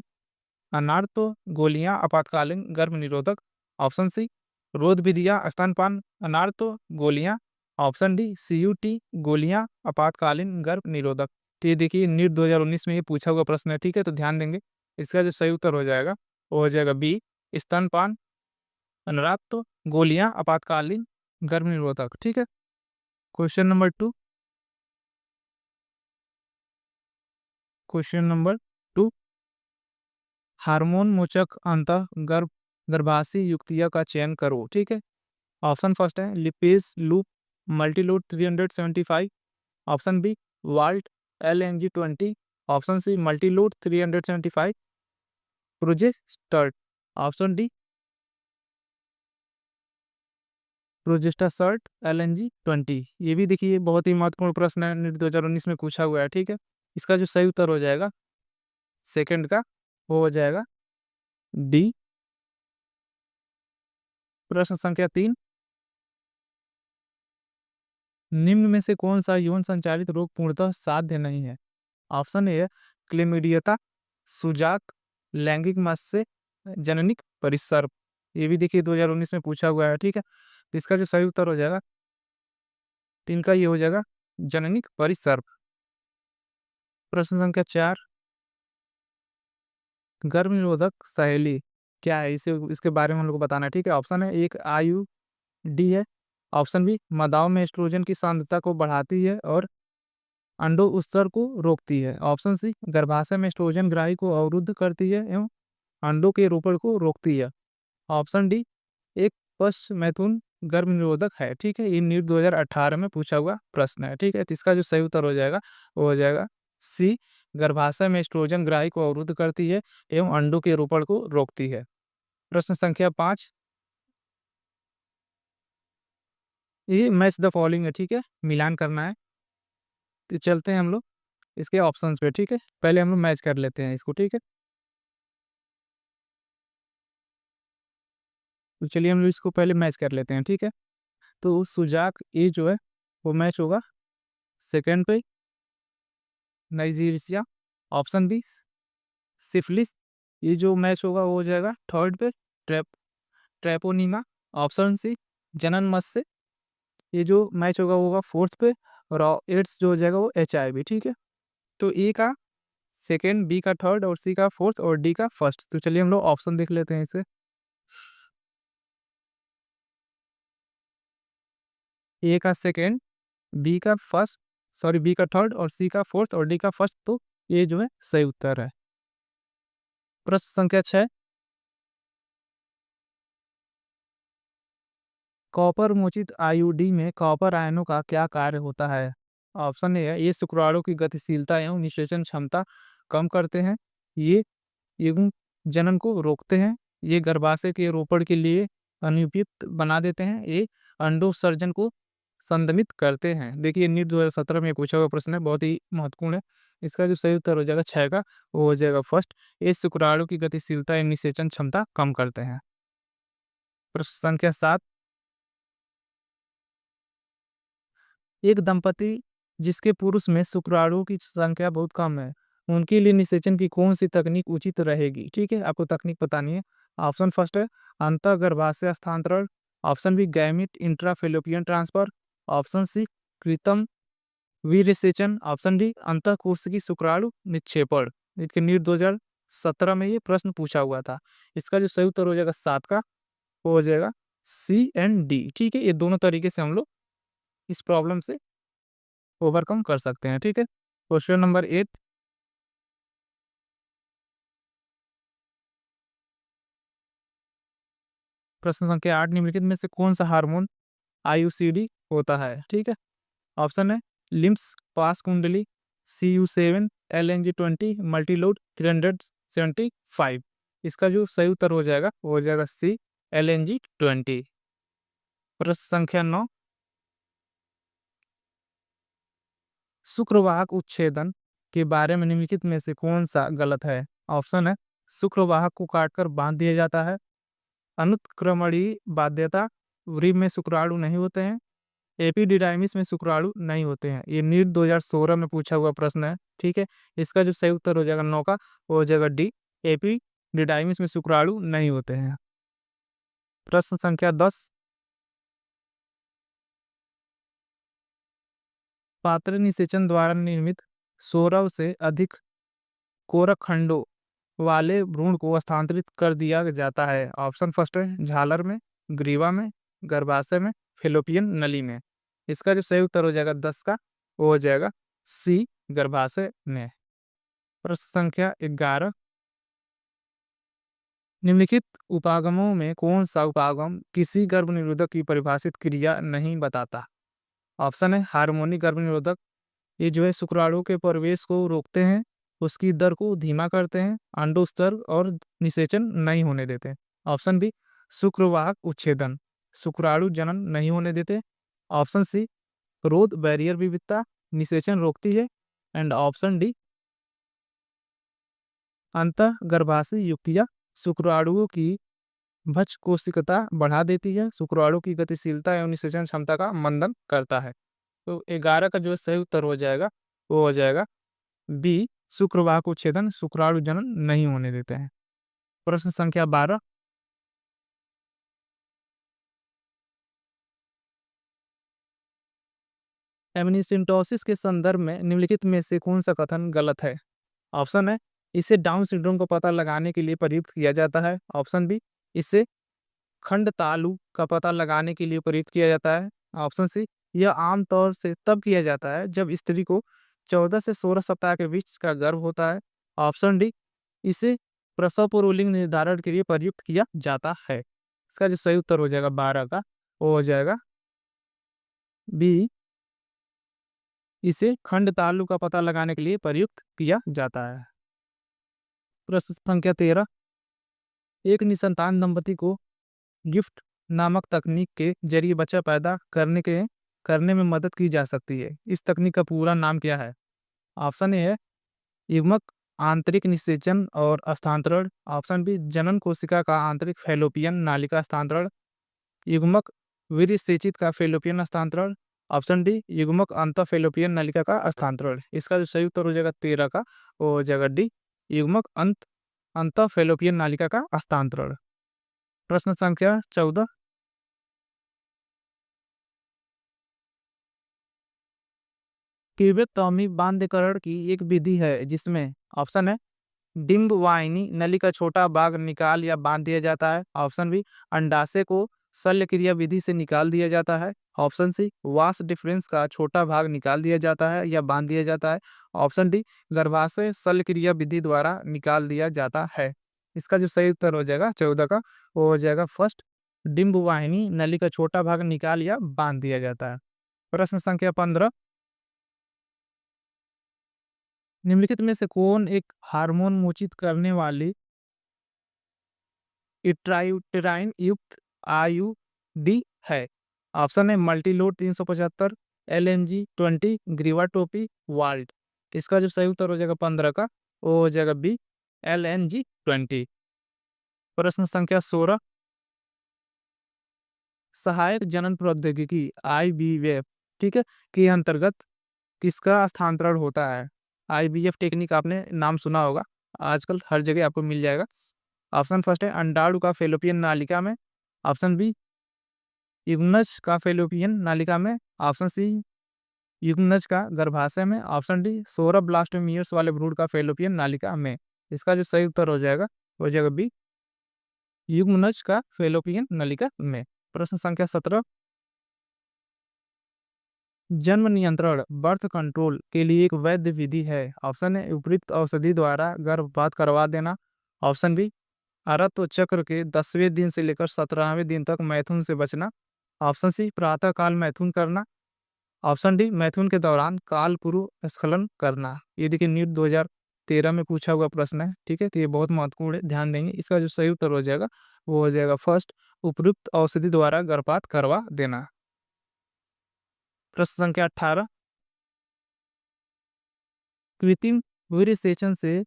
अनार्तो गोलियां, आपातकालीन गर्भ निरोधक। ऑप्शन सी रोध विधियां, स्तनपान, अनार्तो गोलियां। ऑप्शन डी CUT गोलियां, आपातकालीन गर्भ निरोधक। तो ये देखिए नीट 2019 में ये पूछा हुआ प्रश्न है। ठीक है, तो ध्यान देंगे। इसका जो सही उत्तर हो जाएगा वो हो जाएगा बी स्तनपान, अनार्तो गोलियां, आपातकालीन गर्भ निरोधक। ठीक है, question number 2। Question number 2, hormone मोचक अंतः गर्भाशय युक्तिया का चयन करो। ठीक है, ऑप्शन फर्स्ट है lippes loop multiload 375। Option B वाल्ट LNG20। Option C multiload 375 progestasert. Option D progestasert LNG20। ये भी देखिए बहुत ही महत्वपूर्ण प्रश्न है, नीट 2019 में पूछा हुआ है। ठीक है, इसका जो सही उत्तर हो जाएगा सेकंड का वो हो जाएगा डी। प्रश्न संख्या 3, निम्न में से कौन सा यौन संचालित रोग पूर्णतः साध्य नहीं है? ऑप्शन ए है क्लेमिडियता, सुजाक, लैंगिक मत्स्य, जननिक परिसर्प। ये भी देखिए 2019 में पूछा हुआ है, ठीक है। तो इसका जो सही उत्तर हो जाएगा, तीन का ये हो जाएगा जननिक परिसर्प। प्रश्न संख्या 4, गर्भ निरोधक सहेली क्या है, इसे इसके बारे में हम लोग को बताना है, ठीक है। ऑप्शन है एक आयु डी है। ऑप्शन बी मादाओं में एस्ट्रोजन की सांद्रता को बढ़ाती है और अंडो उत्सर्ग को रोकती है। ऑप्शन सी गर्भाशय में एस्ट्रोजन ग्राही को अवरुद्ध करती है एवं अंडों के रोपण को रोकती है। ऑप्शन डी एक पश्च मैथुन गर्भ निरोधक है, ठीक है। ये नीट 2018 में पूछा हुआ प्रश्न है, ठीक है। तो इसका जो सही उत्तर हो जाएगा वो हो जाएगा सी गर्भाशय में एस्ट्रोजन ग्राही को अवरुद्ध करती है एवं अंडों के रोपण को रोकती है। प्रश्न संख्या 5, ये मैच द फॉलोइंग है, ठीक है, मिलान करना है। तो चलते हैं हम लोग इसके ऑप्शंस पे, ठीक है। पहले हम लोग मैच कर लेते हैं इसको, ठीक है। तो चलिए हम लोग इसको पहले मैच कर लेते हैं, ठीक है। तो सुजाक ए जो है वो मैच होगा सेकंड पे नाइजीरिया। ऑप्शन बी सिफिलिस, ये जो मैच होगा वो हो जाएगा थर्ड पे ट्रैप ट्रैपोनीमा। ऑप्शन सी जनन मत्स्य, ये जो मैच होगा वो होगा फोर्थ पे। और एड्स जो हो जाएगा वो HIV, ठीक है। तो ए का सेकेंड, बी का थर्ड और सी का फोर्थ और डी का फर्स्ट। तो चलिए हम लोग ऑप्शन देख लेते हैं इसे। ए का सेकेंड, बी का फर्स्ट, सॉरी बी का थर्ड और सी का फोर्थ और डी का फर्स्ट। तो ये जो है सही उत्तर है। प्रश्न संख्या 6, कॉपर मोचित आईयूडी में कॉपर आयनों का क्या कार्य होता है? ऑप्शन ए है ये शुक्राणु की गतिशीलता एवं निषेचन क्षमता कम करते हैं, ये एवं जनन को रोकते हैं, ये गर्भाशय के रोपण के लिए अनुपयुक्त बना देते हैं, ये अंडोत्सर्जन को संदमित करते हैं। देखिए नीट 2017 में पूछा हुआ प्रश्न है, बहुत ही महत्वपूर्ण है। इसका जो सही उत्तर हो जाएगा 6 का, वो हो जाएगा फर्स्ट, ये शुक्राणु की गतिशीलता एवं निषेचन क्षमता कम करते हैं। प्रश्न संख्या 7, एक दंपति जिसके पुरुष में शुक्राणु की संख्या बहुत कम है, उनके लिए निषेचन की कौन सी तकनीक उचित रहेगी? ठीक है, आपको तकनीक बतानी है। ऑप्शन फर्स्ट है अंतःगर्भाशय हस्तांतरण। Option B gamete intrafallopian transfer. Option C कृत्रिम विरेचन। ऑप्शन डी अंतःकोशिकी शुक्राणु निक्षेपण। इसके नीट 2017 में ये प्रश्न पूछा हुआ था। इसका जो सही उत्तर हो जाएगा 7 का, वो हो जाएगा सी एंड डी। ठीक है, ये दोनों तरीके से हम लोग इस प्रॉब्लम से ओवरकम कर सकते हैं। ठीक है, क्वेश्चन नंबर 8, प्रश्न संख्या 8, निम्नलिखित में से कौन सा हार्मोन आयुसीडी होता है? ठीक है, ऑप्शन है लिम्स पास कुंडली, CU7, LNG20, मल्टीलोड 375। इसका जो सही उत्तर हो जाएगा वो हो जाएगा सी LNG20। प्रश्न संख्या 9, शुक्रवाहक उच्छेदन के बारे में निम्नलिखित में से कौन सा गलत है? ऑप्शन है शुक्रवाहक को काटकर बांध दिया जाता है, अनुत्क्रमणीय बाध्यता, व्रीहि में शुक्राणु नहीं होते हैं, एपिडिडाइमिस में शुक्राणु नहीं होते हैं। ये नीट 2016 में पूछा हुआ प्रश्न है। ठीक है, इसका जो सही उत्तर हो जाएगा 9 का, वो हो जाएगा डी, एपिडिडाइमिस में शुक्राणु नहीं होते हैं। प्रश्न संख्या 10, पात्र निषेचन द्वारा निर्मित 16 से अधिक कोरक खंडों वाले भ्रूण को स्थानांतरित कर दिया जाता है। ऑप्शन फर्स्ट है झालर में, ग्रीवा में, गर्भाशय में, फेलोपियन नली में। इसका जो सही उत्तर हो जाएगा 10 का, वो हो जाएगा सी गर्भाशय में। प्रश्न संख्या 11, निम्नलिखित उपागमों में कौन सा उपागम किसी गर्भ निरोधक की परिभाषित क्रिया नहीं बताता? ऑप्शन है हार्मोनिक गर्भ निरोधक, ये जो है शुक्राणु के प्रवेश को रोकते हैं, उसकी दर को धीमा करते हैं, अंडोत्सर्ग और निषेचन नहीं होने देते। ऑप्शन बी शुक्रवाहक उच्छेदन, शुक्राणु जनन नहीं होने देते। ऑप्शन सी रोध बैरियर विविधता, निषेचन रोकती है। एंड ऑप्शन डी अंतः गर्भाशय युक्तियां शुक्राणुओं की भक्ष कोशिकता बढ़ा देती है, शुक्राणु की गतिशीलता एवं निषेचन क्षमता का मंदन करता है। तो 11 का जो सही उत्तर हो जाएगा वो हो जाएगा बी, शुक्रवाह को छेदन शुक्राणु जनन नहीं होने देते हैं। प्रश्न संख्या 12, एमनिसिंटोसिस के संदर्भ में निम्नलिखित में से कौन सा कथन गलत है? ऑप्शन है, इसे डाउन सिंड्रोम का पता लगाने के लिए प्रयुक्त किया जाता है। ऑप्शन बी, इसे खंडतालु का पता लगाने के लिए प्रयुक्त किया जाता है। ऑप्शन सी, यह आमतौर से तब किया जाता है जब स्त्री को 14 से 16 सप्ताह के बीच का गर्भ होता है। ऑप्शन डी, इसे प्रसव पूर्व लिंग निर्धारण के लिए प्रयुक्त किया जाता है। इसका जो सही उत्तर हो जाएगा 12 का, वो हो जाएगा बी, इसे खंडतालु का पता लगाने के लिए प्रयुक्त किया जाता है। प्रश्न संख्या 13, एक निसंतान दंपति को गिफ्ट नामक तकनीक के जरिए बच्चा पैदा करने में मदद की जा सकती है। इस तकनीक का पूरा नाम क्या है? ऑप्शन ए है युग्मक आंतरिक निषेचन और स्थानांतरण। ऑप्शन बी, जनन कोशिका का आंतरिक फैलोपियन नालिका हस्तांतरण। युग्मक वीर्यसेचित का फैलोपियन हस्तांतरण। ऑप्शन डी, युग्मक अंत फैलोपियन नलिका का हस्तांतरण। इसका जो सही उत्तर हो जाएगा 13 का, वो हो जाएगा डी, युग्मक अंत फैलोपियन नालिका का हस्तांतरण। प्रश्न संख्या 14, ट्यूबेक्टोमी बांध्यकरण की एक विधि है जिसमें ऑप्शन है डिम्ब वाहिनी नली का छोटा भाग निकाल या बांध दिया जाता है। ऑप्शन बी, अंडाशय को शल्य क्रिया विधि से निकाल दिया जाता है। ऑप्शन सी, वास डिफरेंस का छोटा भाग निकाल दिया जाता है या बांध दिया जाता है। ऑप्शन डी, गर्भाशय शल्य क्रिया विधि द्वारा निकाल दिया जाता है। इसका जो सही उत्तर हो जाएगा 14 का, वो हो जाएगा फर्स्ट, डिम्ब वाहिनी नली का छोटा भाग निकाल या बांध दिया जाता है। प्रश्न संख्या 15, निम्नलिखित में से कौन एक हार्मोन मोचित करने वाली इट्रायूटेराइन युक्त आयुडी है? ऑप्शन है मल्टीलोड 375, LNG 20, ग्रीवाटोपी, वाल्ट। इसका जो सही उत्तर हो जाएगा 15 का, वो हो जाएगा बी, LNG 20। प्रश्न संख्या 16, सहायक जनन प्रौद्योगिकी IVF, ठीक है, के अंतर्गत किसका स्थानांतरण होता है? IVF टेक्निक आपने नाम सुना होगा, आजकल हर जगह आपको मिल जाएगा। ऑप्शन फर्स्ट है अंडाणु का फेलोपियन नालिका में। ऑप्शन बी, युग्मनज का फेलोपियन नालिका में। ऑप्शन सी, युग्मनज का गर्भाशय में। ऑप्शन डी, सोरब ब्लास्टोमियर्स वाले भ्रूण का फेलोपियन नालिका में। इसका जो सही उत्तर हो जाएगा बी, युग्मनज का फेलोपियन नलिका में। प्रश्न संख्या 17, जन्म नियंत्रण बर्थ कंट्रोल के लिए एक वैध विधि है। ऑप्शन है उपयुक्त औषधि द्वारा गर्भपात करवा देना। ऑप्शन बी, आरत्व चक्र के 10वें दिन से लेकर 17वें दिन तक मैथुन से बचना। ऑप्शन सी, प्रातः काल मैथुन करना। ऑप्शन डी, मैथुन के दौरान काल पूर्व स्खलन करना। ये देखिए नीट 2013 में पूछा हुआ प्रश्न है, ठीक है, तो ये बहुत महत्वपूर्ण है, ध्यान देंगे। इसका जो सही उत्तर हो जाएगा वो हो जाएगा फर्स्ट, उपयुक्त औषधि द्वारा गर्भपात करवा देना। प्रश्न संख्या 18, कृत्रिम वीर्यसेचन से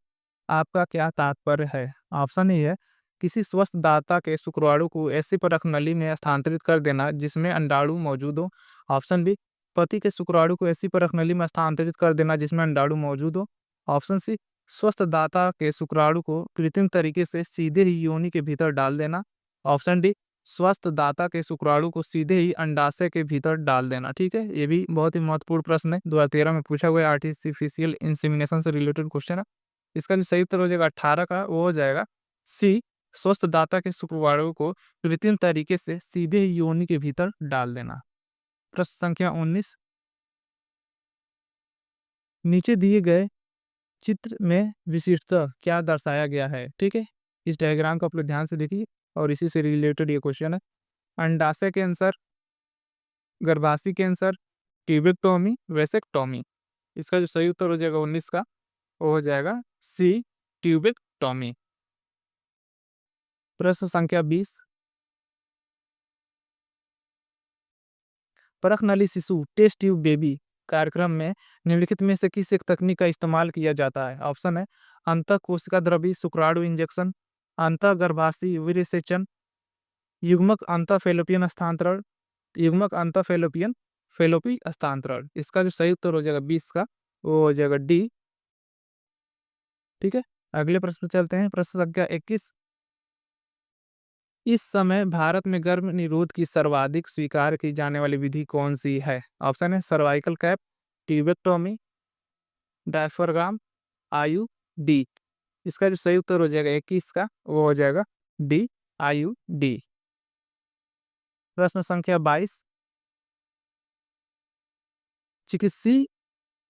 आपका क्या तात्पर्य है? ऑप्शन ए है किसी स्वस्थ दाता के शुक्राणु को ऐसी परख नली में स्थानांतरित कर देना जिसमें अंडाणु मौजूद हो। ऑप्शन बी, पति के शुक्राणु को ऐसी परख नली में स्थानांतरित कर देना जिसमें अंडाणु मौजूद हो। ऑप्शन सी, स्वस्थ दाता के शुक्राणु को कृत्रिम तरीके से सीधे ही योनि के भीतर डाल देना। ऑप्शन डी, स्वस्थ दाता के शुक्राणु को सीधे ही अंडाशय के भीतर डाल देना। ठीक है, ये भी बहुत ही महत्वपूर्ण प्रश्न है, 2013 में पूछा हुआ है, आर्टिफिशियल इंसेमिनेशन से रिलेटेड क्वेश्चन है। इसका जो सही उत्तर हो जाएगा 18 का, वो हो जाएगा सी, स्वस्थ दाता के शुक्राणु को कृत्रिम तरीके से सीधे ही योनि के भीतर डाल देना। प्रश्न संख्या 19, नीचे दिए गए चित्र में विशिष्टता क्या दर्शाया गया है? ठीक है, इस डायग्राम को आप लोग ध्यान से देखिए और इसी से रिलेटेड ये क्वेश्चन है। अंडाशय कैंसर, गर्भाशय कैंसर, ट्यूबेक्टोमी, वेसेक्टोमी। इसका जो सही उत्तर हो जाएगा 19 का, वो हो जाएगा सी, ट्यूबेक्टोमी। प्रश्न संख्या 20, परख नली शिशु टेस्ट ट्यूब बेबी कार्यक्रम में निम्नलिखित में से किस एक तकनीक का इस्तेमाल किया जाता है? ऑप्शन है अंतः कोशिका द्रवी शुक्राणु इंजेक्शन, अंतः गर्भाशय वीर्यसेचन, युग्मक अंतः फैलोपियन हस्तांतरण, युग्मक अंतः फैलोपियन फेलोपी हस्तांतरण। इसका जो सही उत्तर हो जाएगा 20 का, वो हो जाएगा डी। ठीक है, अगले प्रश्न पे चलते हैं। प्रश्न संख्या 21। इस समय भारत में गर्भ निरोध की सर्वाधिक स्वीकार की जाने वाली विधि कौन सी है? ऑप्शन है cervical cap, tubectomy, diaphragm, IUD. इसका जो सही उत्तर हो जाएगा 21 का, वो हो जाएगा डी, आईयूडी। प्रश्न संख्या 22। चिकित्सीय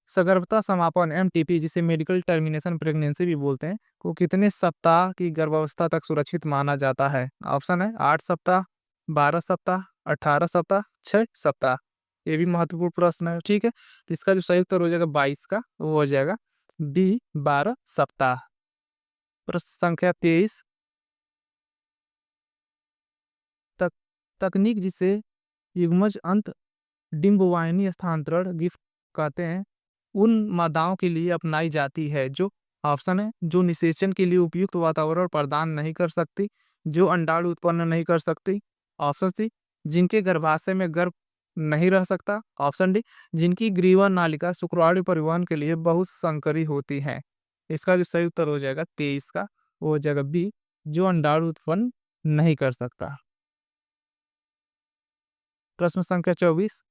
सगर्भता समापन एमटीपी, जिसे मेडिकल टर्मिनेशन प्रेगनेंसी भी बोलते हैं, को कितने सप्ताह की गर्भावस्था तक सुरक्षित माना जाता है? ऑप्शन है 8 सप्ताह, 12 सप्ताह, 18 सप्ताह, 6 सप्ताह। ये भी महत्वपूर्ण प्रश्न है। ठीक है, तो इसका जो सही उत्तर हो जाएगा 22 का, वो हो जाएगा डी, 12 सप्ताह। प्रश्न संख्या 23। तक तकनीक जिसे युग्मज अंत डिम्बवाहिनी स्थानांतरण गिफ्ट कहते हैं, उन मादाओं के लिए अपनाई जाती है जो, ऑप्शन है जो निषेचन के लिए उपयुक्त वातावरण प्रदान नहीं कर सकती, जो अंडाणु उत्पन्न नहीं कर सकती, ऑप्शन सी जिनके गर्भाशय में गर्भ नहीं रह सकता, ऑप्शन डी जिनकी ग्रीवा नालिका शुक्राणु परिवहन के लिए बहुत संकरी होती है। इसका जो सही उत्तर हो जाएगा 23 का, वो हो जाएगा बी, जो अंडाणु उत्पन्न नहीं कर सकता। प्रश्न संख्या 24।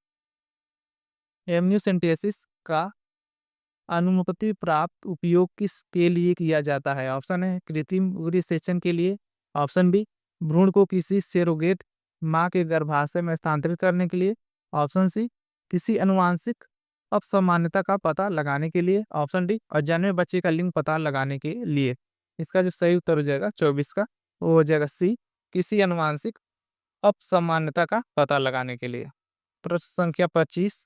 एमनियोसेंटेसिस का अनुमति प्राप्त उपयोग किस के लिए किया जाता है? ऑप्शन है कृत्रिम रिसेक्शन के लिए, ऑप्शन बी भ्रूण को किसी सेरोगेट माँ के गर्भाशय में स्थानांतरित करने के लिए, ऑप्शन सी किसी अनुवांशिक असामान्यता का पता लगाने के लिए, ऑप्शन डी अजन्मे बच्चे का लिंग पता लगाने के लिए। इसका जो सही उत्तर हो जाएगा 24 का, वो हो जाएगा सी, किसी अनुवांशिक असामान्यता का पता लगाने के लिए। प्रश्न संख्या 25।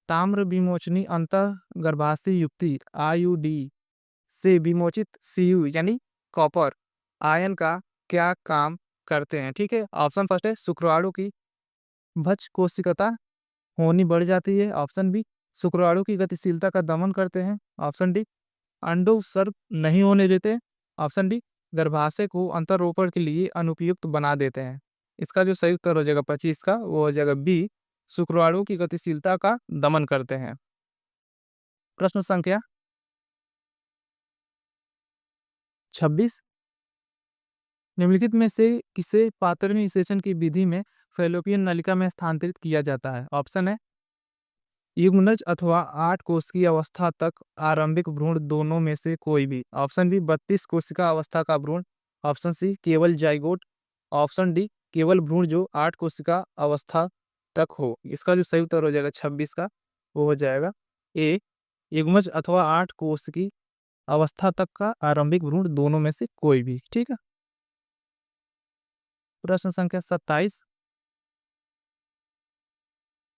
ताम्र विमोचनी अंतः गर्भाशय युक्ति आईयूडी से विमोचित सीयू यानी कॉपर आयन का क्या काम करते हैं? ठीक है, ऑप्शन फर्स्ट है शुक्राणु की भक्ष कोशिकता होनी बढ़ जाती है, ऑप्शन बी शुक्राणु की गतिशीलता का दमन करते हैं, ऑप्शन डी अंडो उत्सर्ग नहीं होने देते, ऑप्शन डी गर्भाशय को अंतरोपण के लिए अनुपयुक्त बना देते हैं। इसका जो सही उत्तर हो जाएगा 25 का, वो हो जाएगा बी, शुक्राणु की गतिशीलता का दमन करते हैं। प्रश्न संख्या 26। निम्नलिखित में से किसे पात्रमी निषेचन की विधि में फैलोपियन नलिका में स्थानांतरित किया जाता है? ऑप्शन है युग्मनज अथवा 8 कोश की अवस्था तक आरंभिक भ्रूण, दोनों में से कोई भी, ऑप्शन बी 32 कोशिका अवस्था का भ्रूण, ऑप्शन सी केवल जाइगोट, ऑप्शन डी केवल भ्रूण जो 8 कोशिका अवस्था तक हो। इसका जो सही उत्तर हो जाएगा 26 का, वो हो जाएगा ए, युग्मज अथवा 8 कोश की अवस्था तक का आरंभिक भ्रूण, दोनों में से कोई भी। ठीक है, प्रश्न संख्या 27।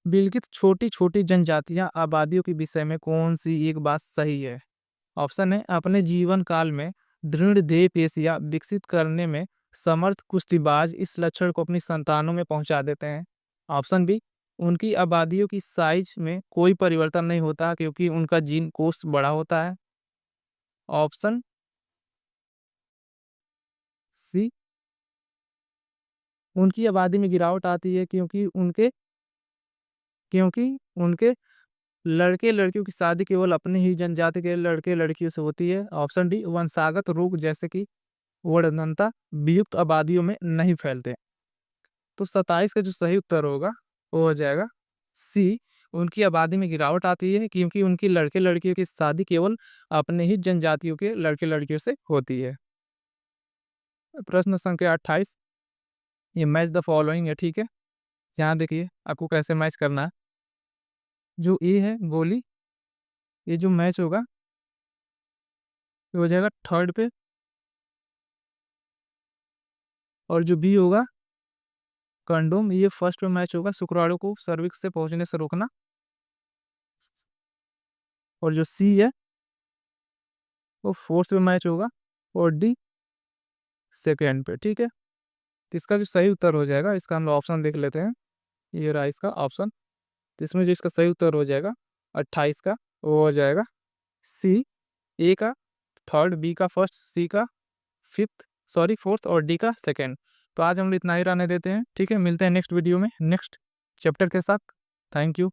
विलगित छोटी छोटी जनजातियां आबादियों के विषय में कौन सी एक बात सही है? ऑप्शन है अपने जीवन काल में दृढ़ देह पेशियां विकसित करने में समर्थ कुश्तीबाज इस लक्षण को अपनी संतानों में पहुंचा देते हैं, ऑप्शन बी उनकी आबादियों की साइज में कोई परिवर्तन नहीं होता क्योंकि उनका जीन कोष बड़ा होता है, ऑप्शन सी उनकी आबादी में गिरावट आती है क्योंकि उनके लड़के लड़कियों की शादी केवल अपने ही जनजाति के लड़के लड़कियों से होती है, ऑप्शन डी वंशागत रोग जैसे कि वर्णनता वियुक्त आबादियों में नहीं फैलते। तो 27 का जो सही उत्तर होगा, वो हो जाएगा सी, उनकी आबादी में गिरावट आती है क्योंकि उनकी लड़के लड़कियों की शादी केवल अपने ही जनजातियों के लड़के लड़कियों से होती है। प्रश्न संख्या 28। ये मैच द फॉलोइंग है। ठीक है, यहाँ देखिए आपको कैसे मैच करना है। जो ए है गोली, ये जो मैच होगा ये हो जाएगा थर्ड पे, और जो बी होगा कंडोम, ये फर्स्ट पे मैच होगा, शुक्राणु को सर्विक्स से पहुंचने से रोकना, और जो सी है वो फोर्थ पे मैच होगा, और डी सेकेंड पे। ठीक है, तो इसका जो सही उत्तर हो जाएगा, इसका हम लोग ऑप्शन देख लेते हैं। ये रहा इसका ऑप्शन, तो इसमें जो इसका सही उत्तर हो जाएगा 28 का, वो हो जाएगा सी, ए का थर्ड, बी का फर्स्ट, सी का फिफ्थ, सॉरी फोर्थ, और डी का सेकेंड। तो आज हम लोग इतना ही रहने देते हैं। ठीक है, मिलते हैं नेक्स्ट वीडियो में नेक्स्ट चैप्टर के साथ। Thank you.